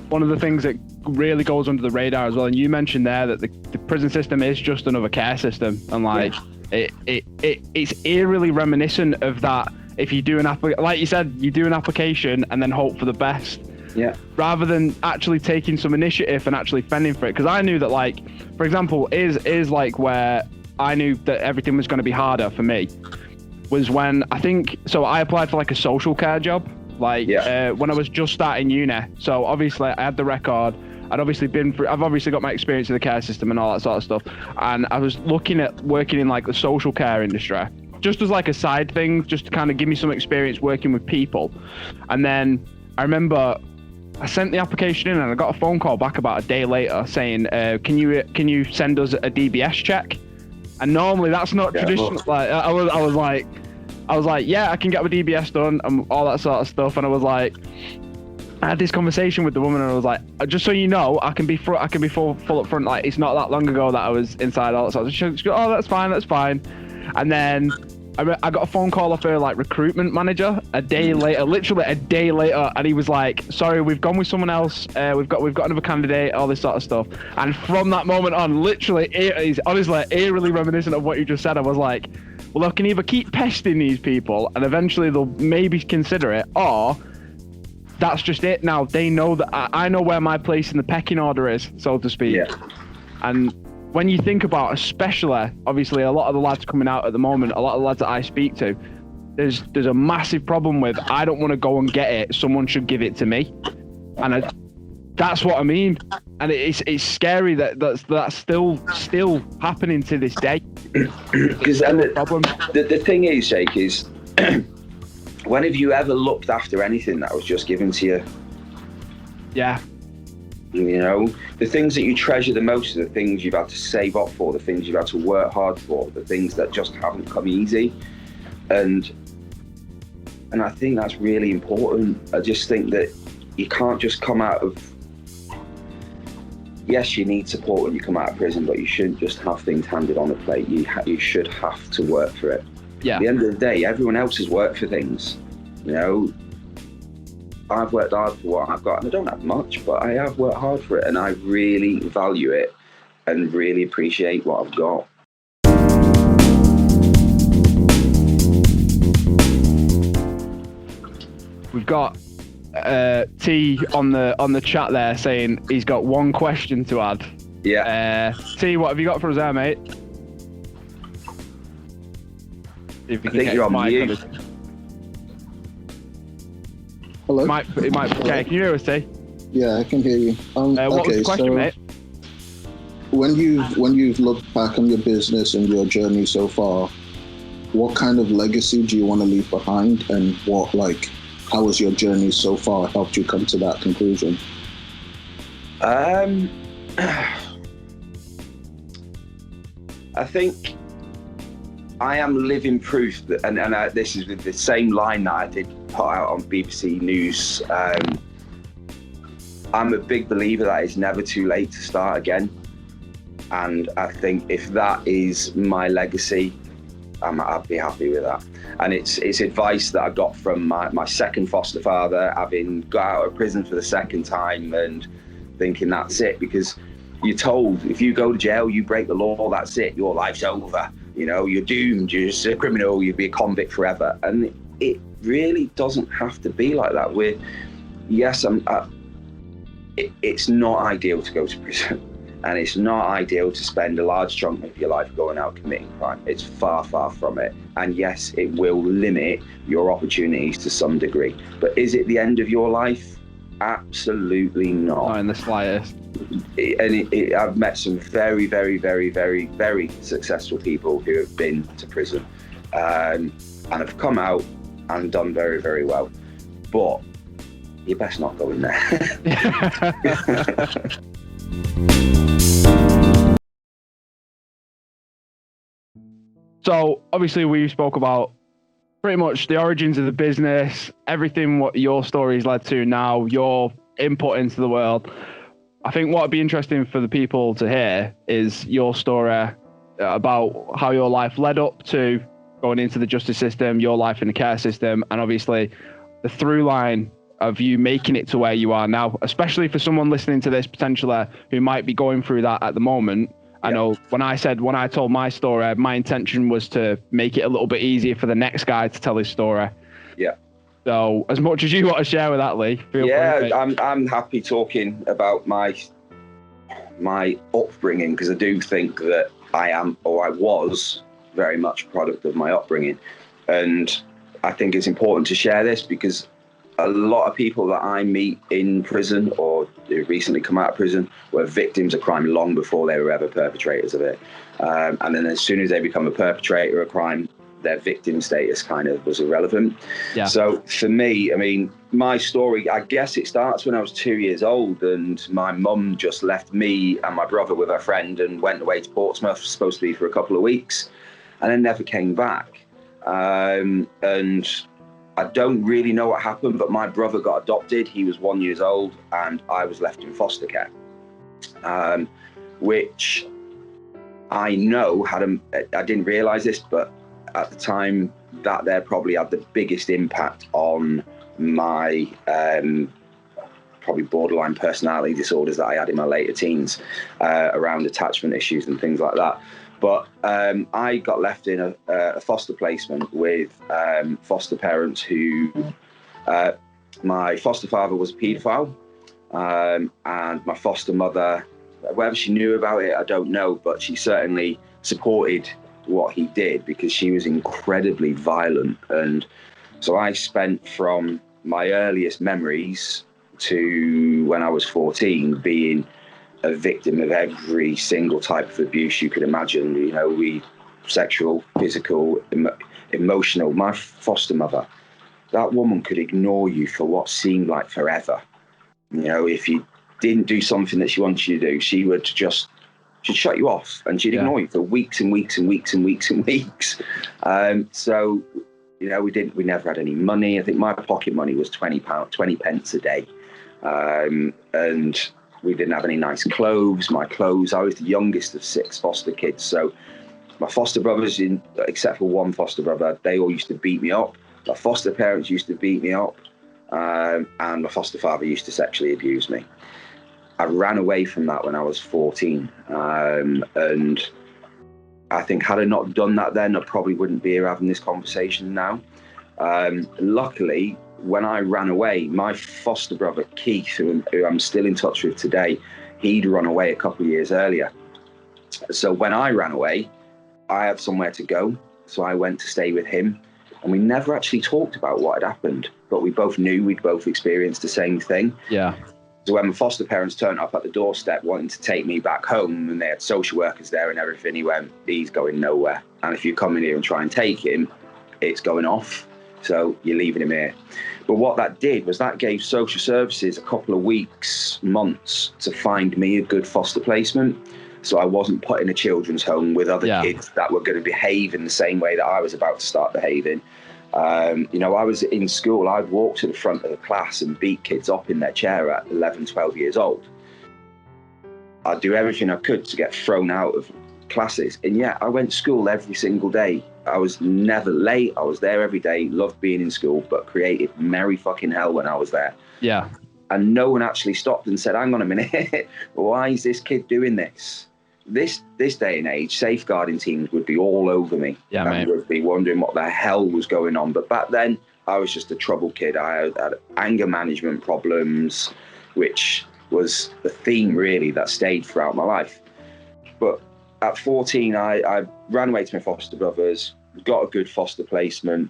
one of the things that really goes under the radar as well. And you mentioned there that the prison system is just another care system, and like it's eerily reminiscent of that. If you do like you said, you do an application and then hope for the best. Yeah. Rather than actually taking some initiative and actually fending for it. Because I knew that, like, for example, is like where I knew that everything was going to be harder for me was when I applied for like a social care job, like when I was just starting uni. So obviously I had the record. I've obviously got my experience in the care system and all that sort of stuff. And I was looking at working in like the social care industry, just as like a side thing, just to kind of give me some experience working with people. And then I remember I sent the application in and I got a phone call back about a day later saying, can you send us a DBS check? And normally that's not traditional. Like I was like, yeah, I can get my DBS done and all that sort of stuff. And I was like, I had this conversation with the woman and I was like, just so you know, I can be full up front. Like, it's not that long ago that I was inside all that sort of stuff. She goes, oh, that's fine. And then I got a phone call off her like recruitment manager literally a day later, and he was like, sorry, we've gone with someone else. We've got another candidate, all this sort of stuff. And from that moment on, literally, it's honestly eerily reminiscent of what you just said. I was like, well, I can either keep pesting these people and eventually they'll maybe consider it, or that's just it. Now they know that I know where my place in the pecking order is, so to speak. Yeah. And when you think about, especially, obviously, a lot of the lads coming out at the moment, a lot of the lads that I speak to, there's a massive problem with, I don't want to go and get it, someone should give it to me. And that's what I mean. And it's scary that's still happening to this day. Because the thing is, Jake, is when have you ever looked after anything that was just given to you? Yeah. You know, the things that you treasure the most are the things you've had to save up for, the things you've had to work hard for, the things that just haven't come easy. And I think that's really important. I just think that you can't just come out of, yes, you need support when you come out of prison, but you shouldn't just have things handed on a plate. You should have to work for it. Yeah. At the end of the day, everyone else has worked for things. You know, I've worked hard for what I've got, and I don't have much, but I have worked hard for it, and I really value it and really appreciate what I've got. We've got T on the chat there saying he's got one question to add. Yeah. T, what have you got for us there, mate? I think you're on mute. Hello? Okay, can you hear us, T? Yeah, I can hear you. What was the question, mate? When you've looked back on your business and your journey so far, what kind of legacy do you want to leave behind, and how has your journey so far helped you come to that conclusion? I think I am living proof that, and this is the same line that I did put out on BBC News. I'm a big believer that it's never too late to start again. And I think if that is my legacy, I'd be happy with that. And it's advice that I got from my second foster father, having got out of prison for the second time and thinking that's it, because you're told if you go to jail, you break the law, that's it, your life's over. You know, you're doomed, you're just a criminal, you'll be a convict forever. And it really doesn't have to be like that. It's not ideal to go to prison. And it's not ideal to spend a large chunk of your life going out committing crime. It's far, far from it. And yes, it will limit your opportunities to some degree. But is it the end of your life? Absolutely not. Not in the slightest. I've met some very, very, very, very, very successful people who have been to prison and have come out and done very, very well. But you best not go in there. So obviously we spoke about pretty much the origins of the business, everything what your story's led to now, your input into the world. I think what would be interesting for the people to hear is your story about how your life led up to going into the justice system, your life in the care system, and obviously the through line of you making it to where you are now, especially for someone listening to this potentially who might be going through that at the moment. I know when I told my story, my intention was to make it a little bit easier for the next guy to tell his story. Yeah. So as much as you want to share with that, Lee, feel free. I'm happy talking about my upbringing, because I do think that I am, or I was, very much a product of my upbringing. And I think it's important to share this because a lot of people that I meet in prison or who recently come out of prison were victims of crime long before they were ever perpetrators of it. And then as soon as they become a perpetrator of crime, their victim status kind of was irrelevant. Yeah. So for me, I mean, my story, I guess it starts when I was 2 years old and my mum just left me and my brother with her friend and went away to Portsmouth, supposed to be for a couple of weeks, and then never came back. And I don't really know what happened, but my brother got adopted. He was 1 year old and I was left in foster care, which I know I didn't realise this, but at the time that there probably had the biggest impact on my probably borderline personality disorders that I had in my later teens, around attachment issues and things like that. But I got left in a foster placement with foster parents who, my foster father was a paedophile, and my foster mother, whether she knew about it, I don't know, but she certainly supported what he did because she was incredibly violent. And so I spent from my earliest memories to when I was 14 being a victim of every single type of abuse you could imagine. You know, sexual, physical, emotional. My foster mother, that woman could ignore you for what seemed like forever. You know, if you didn't do something that she wanted you to do, she'd shut you off and she'd ignore you for weeks and weeks and weeks and weeks and weeks. So, you know, we never had any money. I think my pocket money was £20, 20p a day. And we didn't have any nice clothes. I was the youngest of 6 foster kids. So my foster brothers, except for one foster brother, they all used to beat me up. My foster parents used to beat me up. And my foster father used to sexually abuse me. I ran away from that when I was 14. And I think had I not done that then, I probably wouldn't be here having this conversation now. Luckily, when I ran away, my foster brother, Keith, who I'm still in touch with today, he'd run away a couple of years earlier. So when I ran away, I had somewhere to go. So I went to stay with him. And we never actually talked about what had happened, but we both knew we'd both experienced the same thing. Yeah. So when my foster parents turned up at the doorstep wanting to take me back home, and they had social workers there and everything, he went, he's going nowhere. And if you come in here and try and take him, it's going off. So you're leaving him here. But what that did was that gave social services a couple of weeks, months to find me a good foster placement. So I wasn't put in a children's home with other kids that were going to behave in the same way that I was about to start behaving. You know, I was in school, I'd walk to the front of the class and beat kids up in their chair at 11, 12 years old. I'd do everything I could to get thrown out of classes. And yeah, I went to school every single day. I was never late. I was there every day, loved being in school, but created merry fucking hell when I was there. Yeah. And no one actually stopped and said, hang on a minute, why is this kid doing this? This day and age, safeguarding teams would be all over me. Yeah, and would be wondering what the hell was going on. But back then, I was just a troubled kid. I had anger management problems, which was the theme, really, that stayed throughout my life. But at 14, I ran away to my foster brothers, got a good foster placement,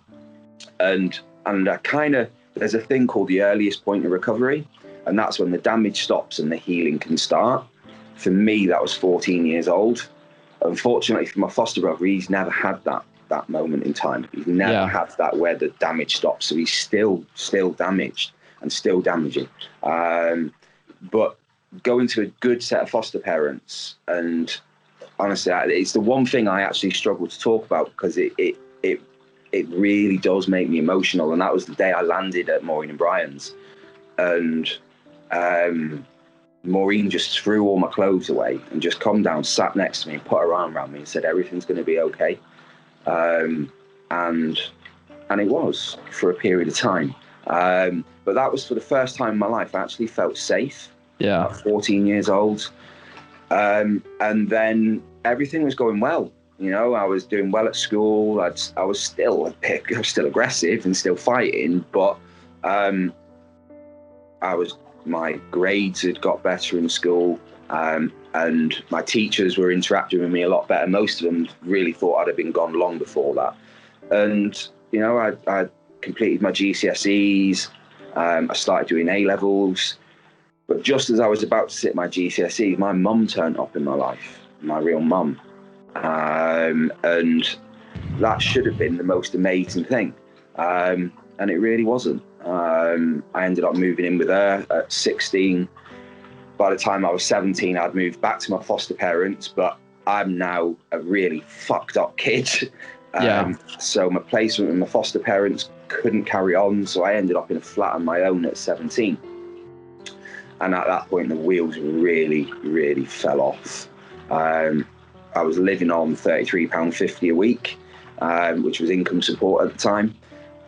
and I there's a thing called the earliest point of recovery, and that's when the damage stops and the healing can start. For me, that was 14 years old. Unfortunately for my foster brother, he's never had that moment in time. He's never had that where the damage stops. So he's still damaged and still damaging. But going to a good set of foster parents and honestly, it's the one thing I actually struggle to talk about because it really does make me emotional. And that was the day I landed at Maureen and Brian's, and Maureen just threw all my clothes away and just come down, sat next to me, and put her arm around me and said, "Everything's going to be okay." And it was for a period of time. But that was for the first time in my life I actually felt safe. Yeah. At 14 years old. And then everything was going well. You know, I was doing well at school. I was still aggressive and still fighting, but my grades had got better in school, and my teachers were interacting with me a lot better. Most of them really thought I'd have been gone long before that. And, you know, I completed my GCSEs. I started doing A-levels. But just as I was about to sit my GCSEs, my mum turned up in my life, my real mum. And that should have been the most amazing thing. And it really wasn't. I ended up moving in with her at 16. By the time I was 17, I'd moved back to my foster parents, but I'm now a really fucked up kid. So my placement with my foster parents couldn't carry on, so I ended up in a flat on my own at 17. And at that point, the wheels really, really fell off. I was living on £33.50 a week, which was income support at the time.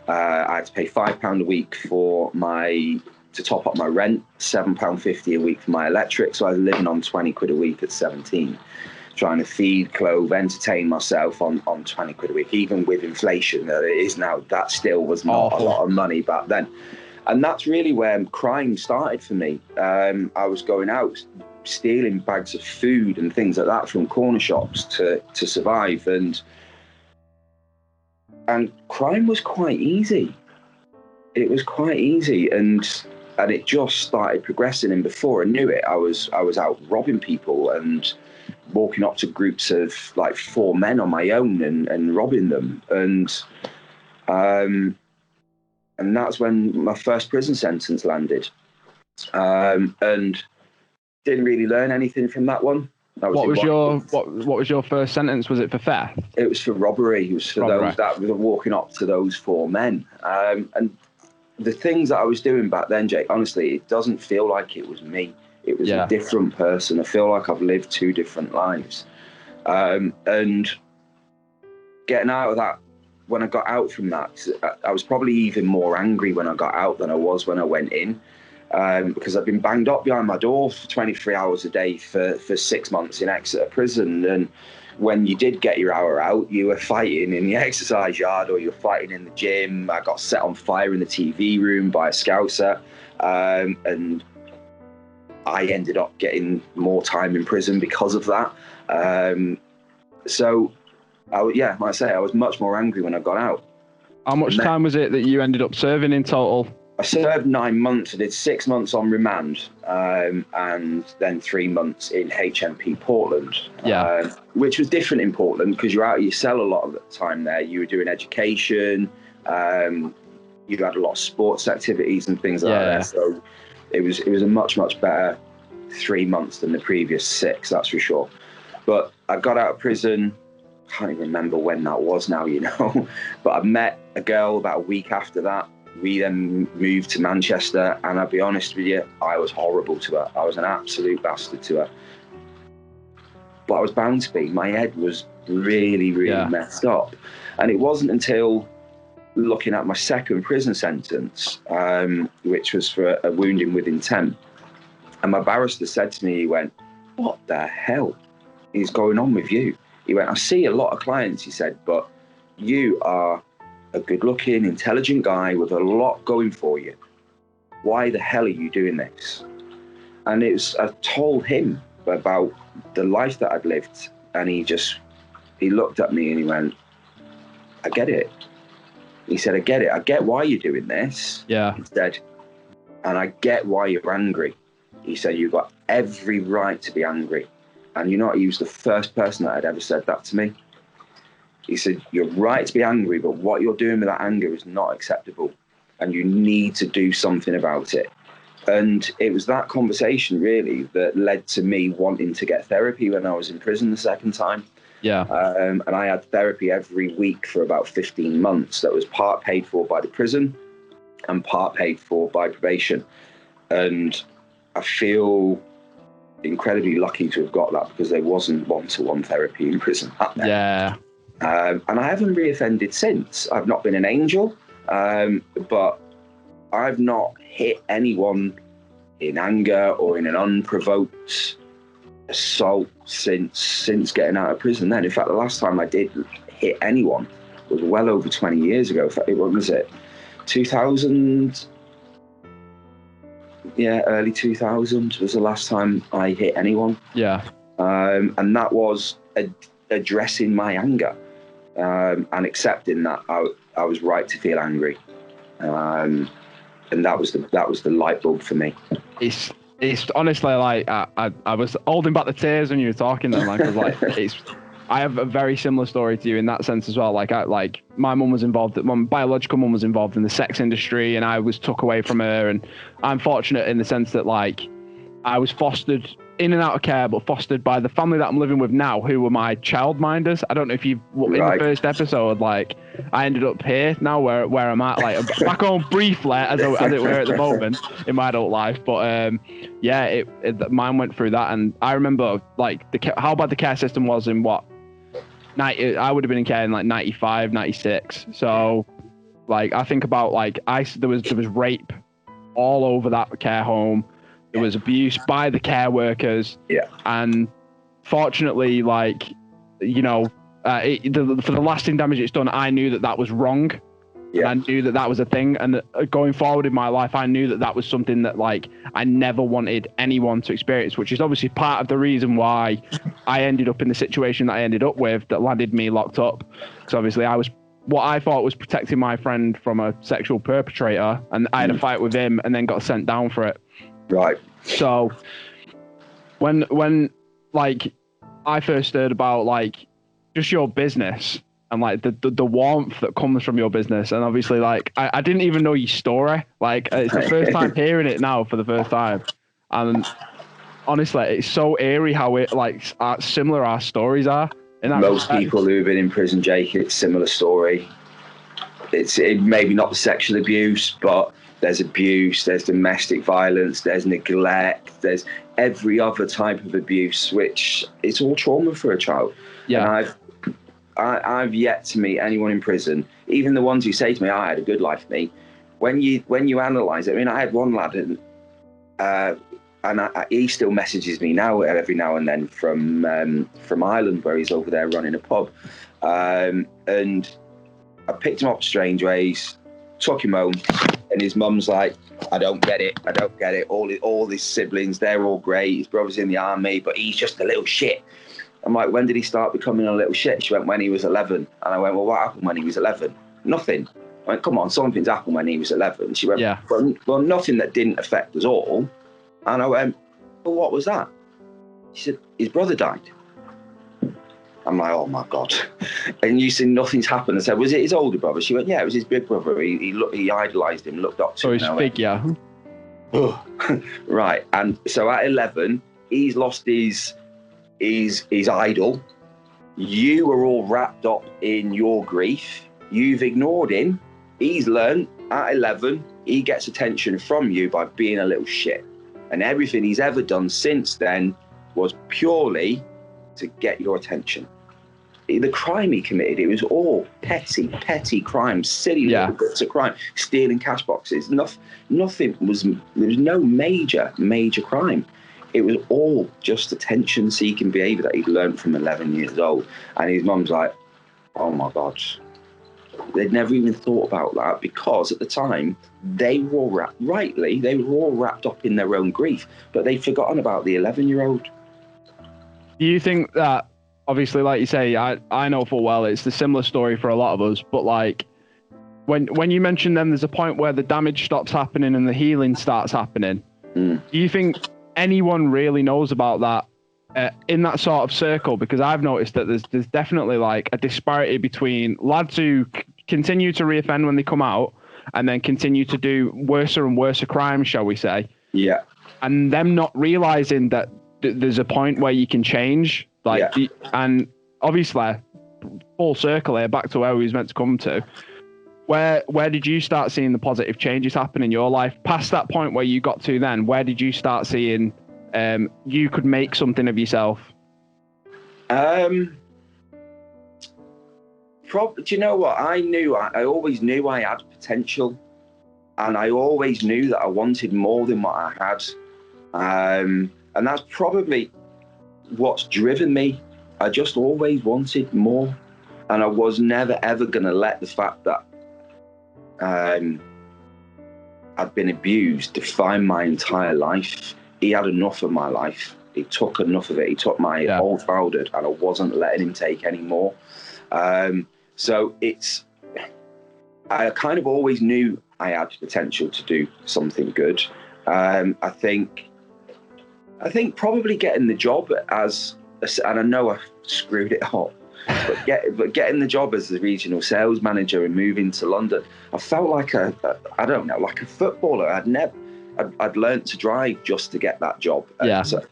I had to pay £5 a week to top up my rent, £7.50 a week for my electric. So I was living on 20 quid a week at 17, trying to feed, clothe, entertain myself on 20 quid a week. Even with inflation that it is now, that still was not a lot of money back then. And that's really where crime started for me. I was going out, stealing bags of food and things like that from corner shops to survive. And crime was quite easy. It was quite easy, and it just started progressing. And before I knew it, I was out robbing people and walking up to groups of like 4 men on my own and robbing them. And that's when my first prison sentence landed. And didn't really learn anything from that one. What was your first sentence? Was it for theft? It was for robbery. It was for those that were walking up to those 4 men. And the things that I was doing back then, Jake, honestly, it doesn't feel like it was me. It was a different person. I feel like I've lived 2 different lives. And getting out of that, when I got out from that, I was probably even more angry when I got out than I was when I went in. Because I've been banged up behind my door for 23 hours a day for 6 months in Exeter prison. And when you did get your hour out, you were fighting in the exercise yard or you were fighting in the gym. I got set on fire in the TV room by a scouser. And I ended up getting more time in prison because of that. So, like I say, I was much more angry when I got out. How much time was it that you ended up serving in total? I served 9 months. I did 6 months on remand, and then 3 months in HMP Portland, which was different in Portland because you're out of your cell a lot of the time there. You were doing education, you had a lot of sports activities and things like that. So it was a much, much better 3 months than the previous 6, that's for sure. But I got out of prison. I can't even remember when that was now, you know. But I met a girl about a week after that. We then moved to Manchester, and I'll be honest with you, I was horrible to her. I was an absolute bastard to her. But I was bound to be. My head was really, really messed up. And it wasn't until looking at my second prison sentence, which was for a wounding with intent, and my barrister said to me, he went, "What the hell is going on with you?" He went, "I see a lot of clients," he said, "but you are a good-looking, intelligent guy with a lot going for you. Why the hell are you doing this?" And I told him about the life that I'd lived, and he looked at me and he went, "I get it." He said, "I get it. I get why you're doing this." Yeah. He said, "And I get why you're angry." He said, "You've got every right to be angry." And you know what? He was the first person that had ever said that to me. He said, "You're right to be angry, but what you're doing with that anger is not acceptable, and you need to do something about it." And it was that conversation really that led to me wanting to get therapy when I was in prison the second time. Yeah. And I had therapy every week for about 15 months. That was part paid for by the prison and part paid for by probation. And I feel incredibly lucky to have got that, because there wasn't one-to-one therapy in prison back then. Yeah. And I haven't reoffended since. I've not been an angel, but I've not hit anyone in anger or in an unprovoked assault since getting out of prison then. In fact, the last time I did hit anyone was well over 20 years ago. What was it? 2000? Yeah, early 2000 was the last time I hit anyone. Yeah. And that was addressing my anger and accepting that I was right to feel angry. And that was the light bulb for me. It's honestly like I was holding back the tears when you were talking then, I have a very similar story to you in that sense as well. Like my mum was involved, my biological mum was involved in the sex industry, and I was took away from her. And I'm fortunate in the sense that like I was fostered in and out of care, but fostered by the family that I'm living with now, who were my childminders. I don't know if in the first episode, like I ended up here now where I'm at, like back home briefly as it were at the moment in my adult life. But mine went through that, and I remember like how bad the care system was in I would have been in care in like 95, 96. So like I think about like there was rape all over that care home. There was abuse by the care workers. Yeah. And fortunately, like, you know, for the lasting damage it's done, I knew that was wrong. Yeah. And I knew that was a thing. And going forward in my life, I knew that was something that, like, I never wanted anyone to experience, which is obviously part of the reason why I ended up in the situation that I ended up with that landed me locked up. Because obviously what I thought was protecting my friend from a sexual perpetrator, and I had a fight with him and then got sent down for it. Right. So when like I first heard about like just your business and like the warmth that comes from your business, and obviously like I didn't even know your story. Like it's the first time hearing it now for the first time, and honestly it's so eerie how it like similar our stories are. Most people who have been in prison, Jake, it's similar story. It's maybe not the sexual abuse, but there's abuse, there's domestic violence, there's neglect, there's every other type of abuse, which it's all trauma for a child. Yeah. And I've yet to meet anyone in prison, even the ones who say to me, I had a good life, mate. When you analyse it, I mean, I had one lad, and he still messages me now every now and then from Ireland, where he's over there running a pub. And I picked him up strange ways, took him home, and his mum's like, I don't get it. All his siblings, they're all great. His brother's in the army, but he's just a little shit. I'm like, when did he start becoming a little shit? She went, when he was 11. And I went, well, what happened when he was 11? Nothing. I went, come on, something's happened when he was 11. She went, yeah. Well, nothing that didn't affect us all. And I went, well, what was that? She said, his brother died. I'm like, oh my God. And you said nothing's happened. I said, was it his older brother? She went, yeah, it was his big brother. He idolised him, looked up to him. So his figure. Right. And so at 11, he's lost his idol. You are all wrapped up in your grief. You've ignored him. He's learned at 11, he gets attention from you by being a little shit. And everything he's ever done since then was purely to get your attention. The crime he committed, it was all petty crimes, silly little bits of crime, stealing cash boxes. Nothing was, there was no major crime. It was all just attention-seeking behaviour that he'd learned from 11 years old. And his mum's like, oh my God. They'd never even thought about that, because at the time, they were all wrapped up in their own grief, but they'd forgotten about the 11-year-old. Do you think that, obviously, like you say, I know full well it's the similar story for a lot of us, but like when you mention them, there's a point where the damage stops happening and the healing starts happening. Do you think anyone really knows about that in that sort of circle? Because I've noticed that there's definitely like a disparity between lads who continue to reoffend when they come out and then continue to do worse and worse crimes, shall we say, Yeah. And them not realizing that there's a point where you can change. Like, and obviously, full circle here, back to where we was meant to come to. Where did you start seeing the positive changes happen in your life? Past that point where you got to then, where did you start seeing you could make something of yourself? Do you know what? I always knew I had potential, and I always knew that I wanted more than what I had. And that's probably what's driven me. I just always wanted more, and I was never ever going to let the fact that I'd been abused define my entire life. He had enough of my life. He took enough of it. He took my whole childhood, and I wasn't letting him take any more. So I kind of always knew I had potential to do something good. I think probably getting the job and I know I screwed it up, but getting the job as the regional sales manager and moving to London, I felt like like a footballer. I'd learned to drive just to get that job. So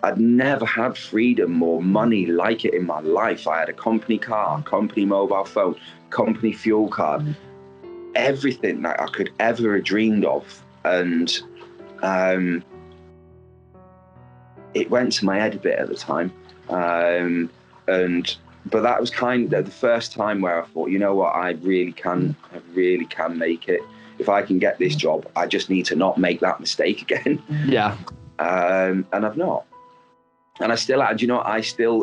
I'd never had freedom or money like it in my life. I had a company car, company mobile phone, company fuel card, everything that I could ever have dreamed of. And it went to my head a bit at the time. But that was kind of the first time where I thought, you know what, I really can make it. If I can get this job, I just need to not make that mistake again. Yeah. And I've not. And I still,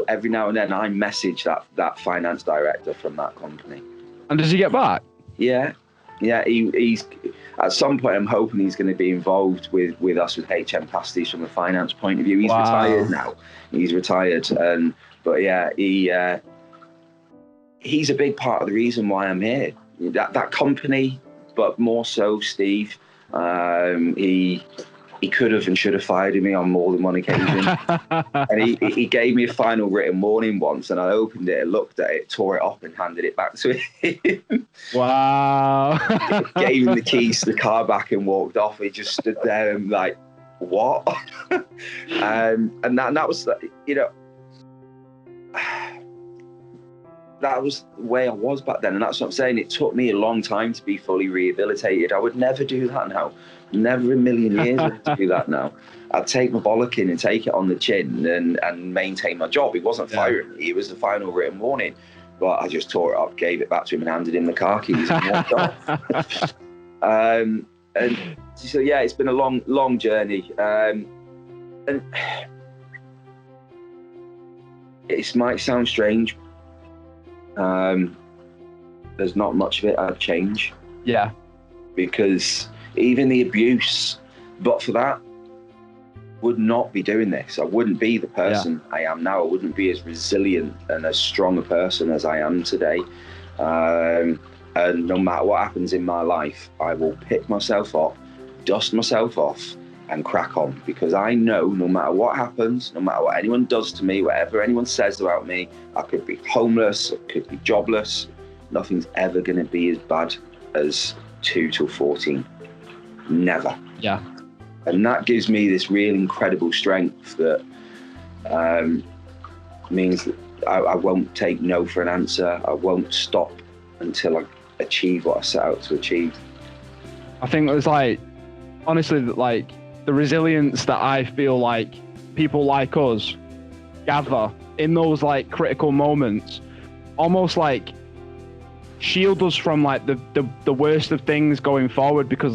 every now and then, I message that finance director from that company. And does he get back? Yeah. He's at some point, I'm hoping he's going to be involved with us with HM Pasties from a finance point of view. He's retired now. He's retired. But yeah, he's a big part of the reason why I'm here. That company, but more so Steve. He could have and should have fired me on more than one occasion. And he gave me a final written warning once, and I opened it, looked at it, tore it up and handed it back to him. Wow. Gave him the keys to the car back and walked off. He just stood there and like, what? And that was, that was the way I was back then. And that's what I'm saying. It took me a long time to be fully rehabilitated. I would never do that now. Never in a million years would do that now. I'd take my bollocking and take it on the chin and maintain my job. He wasn't firing me. It was the final written warning. But I just tore it up, gave it back to him and handed him the car keys and walked off. And so, yeah, it's been a long journey. And it might sound strange. There's not much of it I'd change. Yeah. Because even the abuse, but for that, would not be doing this. I wouldn't be the person I am now. I wouldn't be as resilient and as strong a person as I am today. And no matter what happens in my life, I will pick myself up, dust myself off, and crack on. Because I know no matter what happens, no matter what anyone does to me, whatever anyone says about me, I could be homeless, I could be jobless. Nothing's ever going to be as bad as 2 till 14. Never. Yeah. And that gives me this real incredible strength that means that I won't take no for an answer. I won't stop until I achieve what I set out to achieve. I think it was honestly, the resilience that I feel like people like us gather in those critical moments, almost shield us from the worst of things going forward, because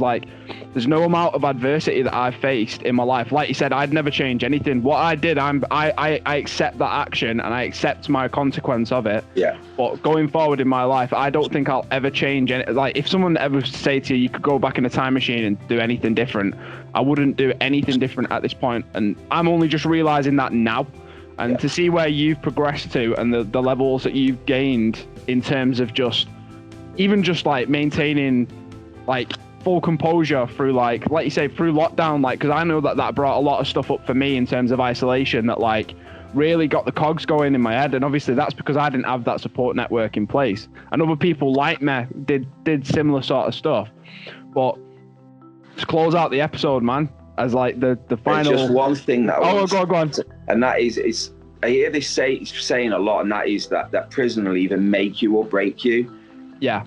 there's no amount of adversity that I've faced in my life. Like you said, I'd never change anything. What I did, I accept that action and I accept my consequence of it. Yeah. But going forward in my life, I don't think I'll ever change any. If someone ever say to you could go back in a time machine and do anything different, I wouldn't do anything different at this point. And I'm only just realizing that now. And to see where you've progressed to and the levels that you've gained in terms of even maintaining full composure through like you say, through lockdown, because I know that brought a lot of stuff up for me in terms of isolation that really got the cogs going in my head. And obviously that's because I didn't have that support network in place, and other people like me did similar sort of stuff. But to close out the episode, man, as like the final. There's just one thing that. Go on. And that is I hear this saying a lot, and that is that prison will either make you or break you. Yeah.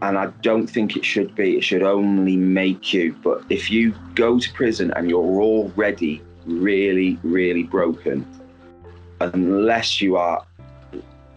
And I don't think it should be. It should only make you. But if you go to prison and you're already really, really broken, unless you are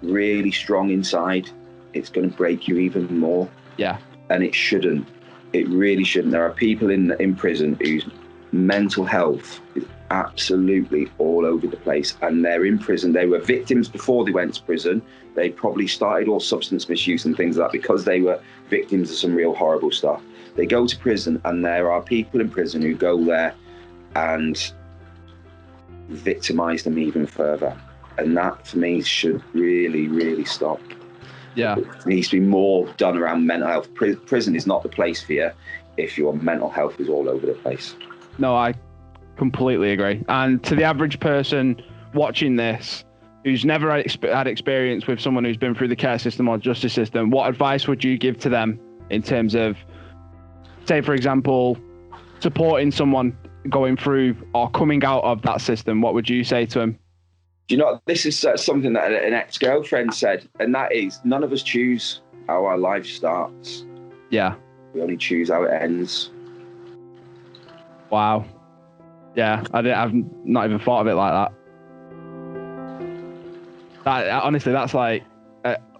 really strong inside, it's going to break you even more. Yeah. And it shouldn't. It really shouldn't. There are people in prison whose mental health is absolutely all over the place, and they're in prison. They were victims before they went to prison. They probably started all substance misuse and things like that because they were victims of some real horrible stuff. They go to prison, and there are people in prison who go there and victimize them even further. And that, for me, should really, really stop. Yeah. There needs to be more done around mental health. Prison is not the place for you if your mental health is all over the place. No, I completely agree. And to the average person watching this, who's never had experience with someone who's been through the care system or justice system, what advice would you give to them in terms of, say, for example, supporting someone going through or coming out of that system? What would you say to them? Do you know, this is something that an ex-girlfriend said, and that is, none of us choose how our life starts. Yeah. We only choose how it ends. Wow. Yeah, I've not even thought of it like that. Honestly, that's like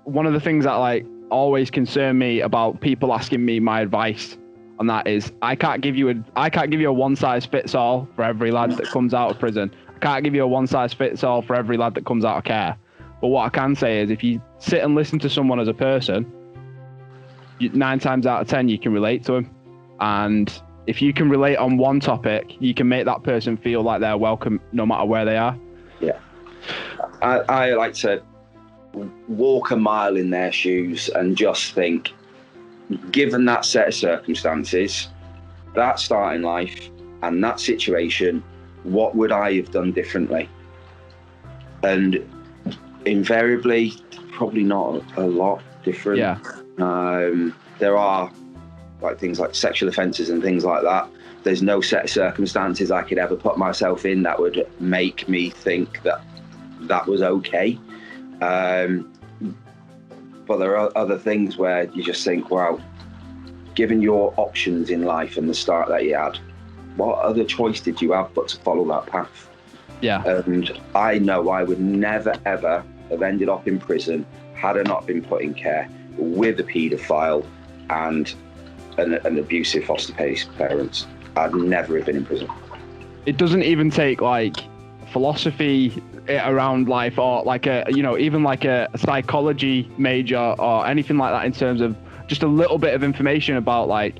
one of the things that like always concern me about people asking me my advice on that is I can't give you a one size fits all for every lad that comes out of prison. I can't give you a one size fits all for every lad that comes out of care. But what I can say is if you sit and listen to someone as a person, 9 times out of 10 you can relate to them, and if you can relate on one topic, you can make that person feel like they're welcome no matter where they are. Yeah. I like to walk a mile in their shoes and just think, given that set of circumstances, that start in life and that situation, what would I have done differently? And invariably, probably not a lot different. Yeah. There are like things like sexual offences and things like that. There's no set of circumstances I could ever put myself in that would make me think that was okay. But there are other things where you just think, wow, given your options in life and the start that you had, what other choice did you have but to follow that path? Yeah. And I know I would never, ever have ended up in prison had I not been put in care with a paedophile and an abusive foster parents. I'd never have been in prison. It doesn't even take like philosophy around life or like even like a psychology major or anything like that in terms of just a little bit of information about like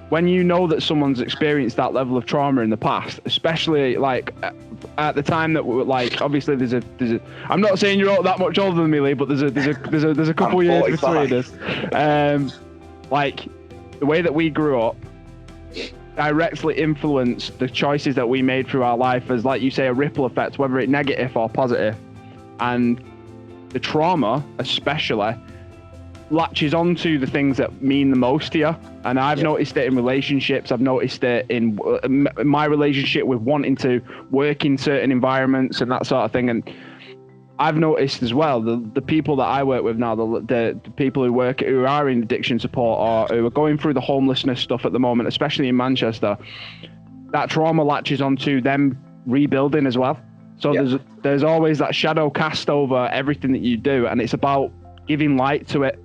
when you know that someone's experienced that level of trauma in the past, especially like at the time that we're like, obviously there's a I'm not saying you're that much older than me, Lee, but there's a couple of years between us. Like the way that we grew up directly influenced the choices that we made through our life as, like you say, a ripple effect, whether it's negative or positive. And the trauma especially latches onto the things that mean the most to you. And I've noticed it in relationships. I've noticed it in my relationship with wanting to work in certain environments and that sort of thing. And I've noticed as well, the people that I work with now, the people who are in addiction support or who are going through the homelessness stuff at the moment, especially in Manchester, that trauma latches onto them rebuilding as well. So there's always that shadow cast over everything that you do, and it's about giving light to it.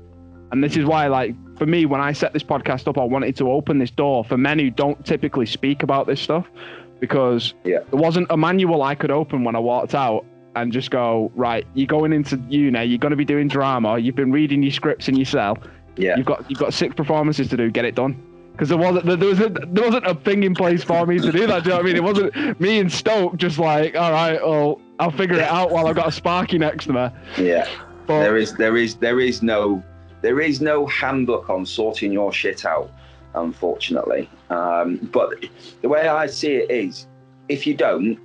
And this is why, like, for me, when I set this podcast up, I wanted to open this door for men who don't typically speak about this stuff, because there wasn't a manual I could open when I walked out and just go, right, you're going into uni, you're going to be doing drama, you've been reading your scripts in your cell, you've got 6 performances to do, get it done. Because there wasn't a thing in place for me to do that. Do you know what I mean? It wasn't me and Stoke just like, all right, well, I'll figure it out while I've got a Sparky next to me. Yeah, but there is no handbook on sorting your shit out, unfortunately. But the way I see it is, if you don't,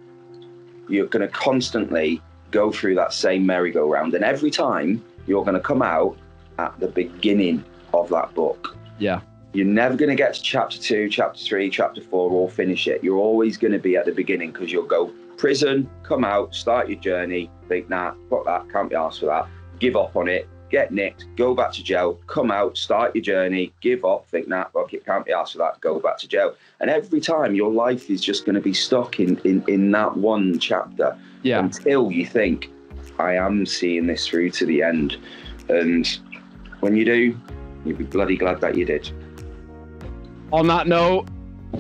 you're going to constantly go through that same merry-go-round, and every time you're going to come out at the beginning of that book. Yeah. You're never going to get to chapter 2, chapter 3, chapter 4, or finish it. You're always going to be at the beginning, because you'll go prison, come out, start your journey, think, nah, fuck that, can't be asked for that, give up on it, get nicked, go back to jail, come out, start your journey, give up, think, nah, fuck it, can't be asked for that, go back to jail. And every time your life is just going to be stuck in that one chapter until you think, I am seeing this through to the end. And when you do, you'll be bloody glad that you did. On that note,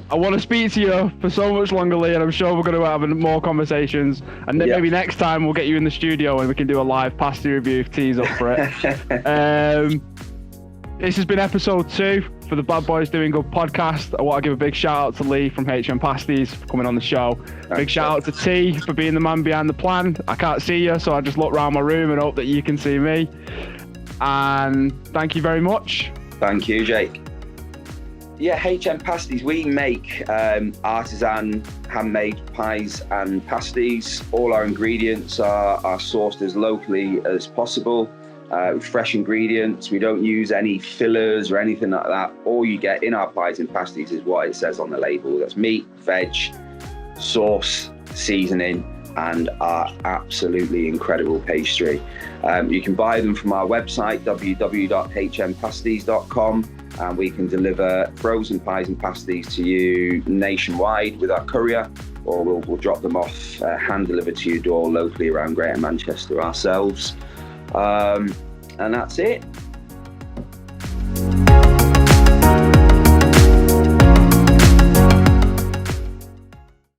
I want to speak to you for so much longer, Lee, and I'm sure we're going to have more conversations. And then maybe next time we'll get you in the studio and we can do a live pasty review if T's up for it. This has been episode 2 for the Bad Boys Doing Good podcast. I want to give a big shout out to Lee from HM Pasties for coming on the show. Big shout out to T for being the man behind the plan. I can't see you, so I just look around my room and hope that you can see me. And thank you very much. Thank you, Jake. Yeah, HM Pasties, we make artisan handmade pies and pasties. All our ingredients are sourced as locally as possible, fresh ingredients. We don't use any fillers or anything like that. All you get in our pies and pasties is what it says on the label. That's meat, veg, sauce, seasoning, and our absolutely incredible pastry. You can buy them from our website, www.hmpasties.com. And we can deliver frozen pies and pasties to you nationwide with our courier, or we'll drop them off hand delivered to your door locally around Greater Manchester ourselves. And that's it.